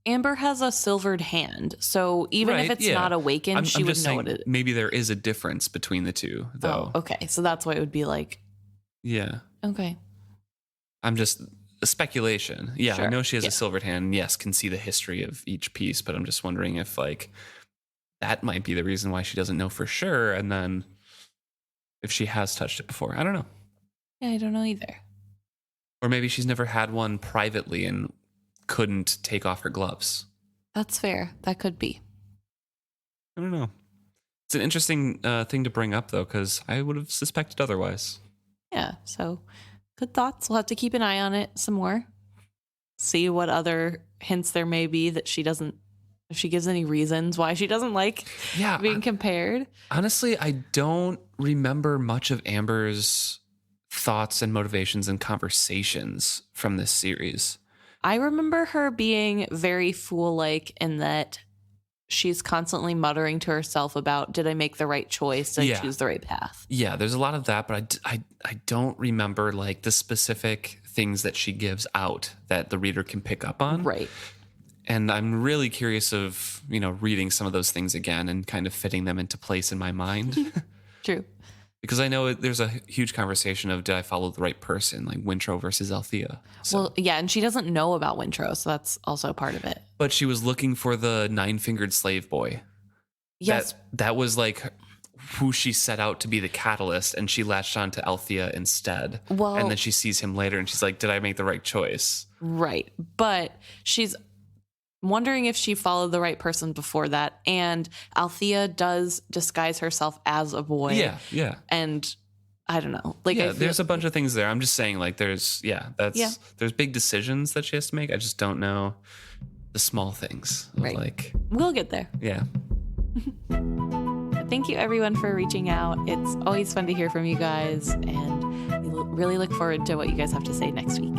Amber has a silvered hand, so even if it's not awakened, she would know what it is. Maybe there is a difference between the two, though. Oh, okay, so that's why it would be like... Yeah. Okay. I'm just... a speculation. Yeah, sure. I know she has a silvered hand, and yes, can see the history of each piece, but I'm just wondering if, like, that might be the reason why she doesn't know for sure, and then if she has touched it before. I don't know. Yeah, I don't know either. Or maybe she's never had one privately and couldn't take off her gloves. That's fair. That could be. I don't know. It's an interesting thing to bring up, though, because I would have suspected otherwise. Yeah, so good thoughts. We'll have to keep an eye on it some more. See what other hints there may be that she doesn't, if she gives any reasons why she doesn't like being compared. Honestly, I don't remember much of Amber's thoughts and motivations and conversations from this series. I remember her being very Fool-like in that she's constantly muttering to herself about, did I make the right choice? Did I choose the right path? Yeah, there's a lot of that, but I don't remember like the specific things that she gives out that the reader can pick up on. Right. And I'm really curious of, reading some of those things again and kind of fitting them into place in my mind. True. Because I know there's a huge conversation of, did I follow the right person, like Wintrow versus Althea? So, Well, yeah, and she doesn't know about Wintrow, so that's also part of it. but she was looking for the 9-fingered slave boy. Yes. That was like who she set out to be the catalyst, and she latched on to Althea instead. Well- and then she sees him later, and she's like, did I make the right choice? Right. But she's wondering if she followed the right person before that. And Althea does disguise herself as a boy. Yeah. And I don't know. Like, Yeah, there's a bunch of things there. I'm just saying, like, there's big decisions that she has to make. I just don't know the small things. Right. Like, we'll get there. yeah. Thank you, everyone, for reaching out. It's always fun to hear from you guys. And we really look forward to what you guys have to say next week.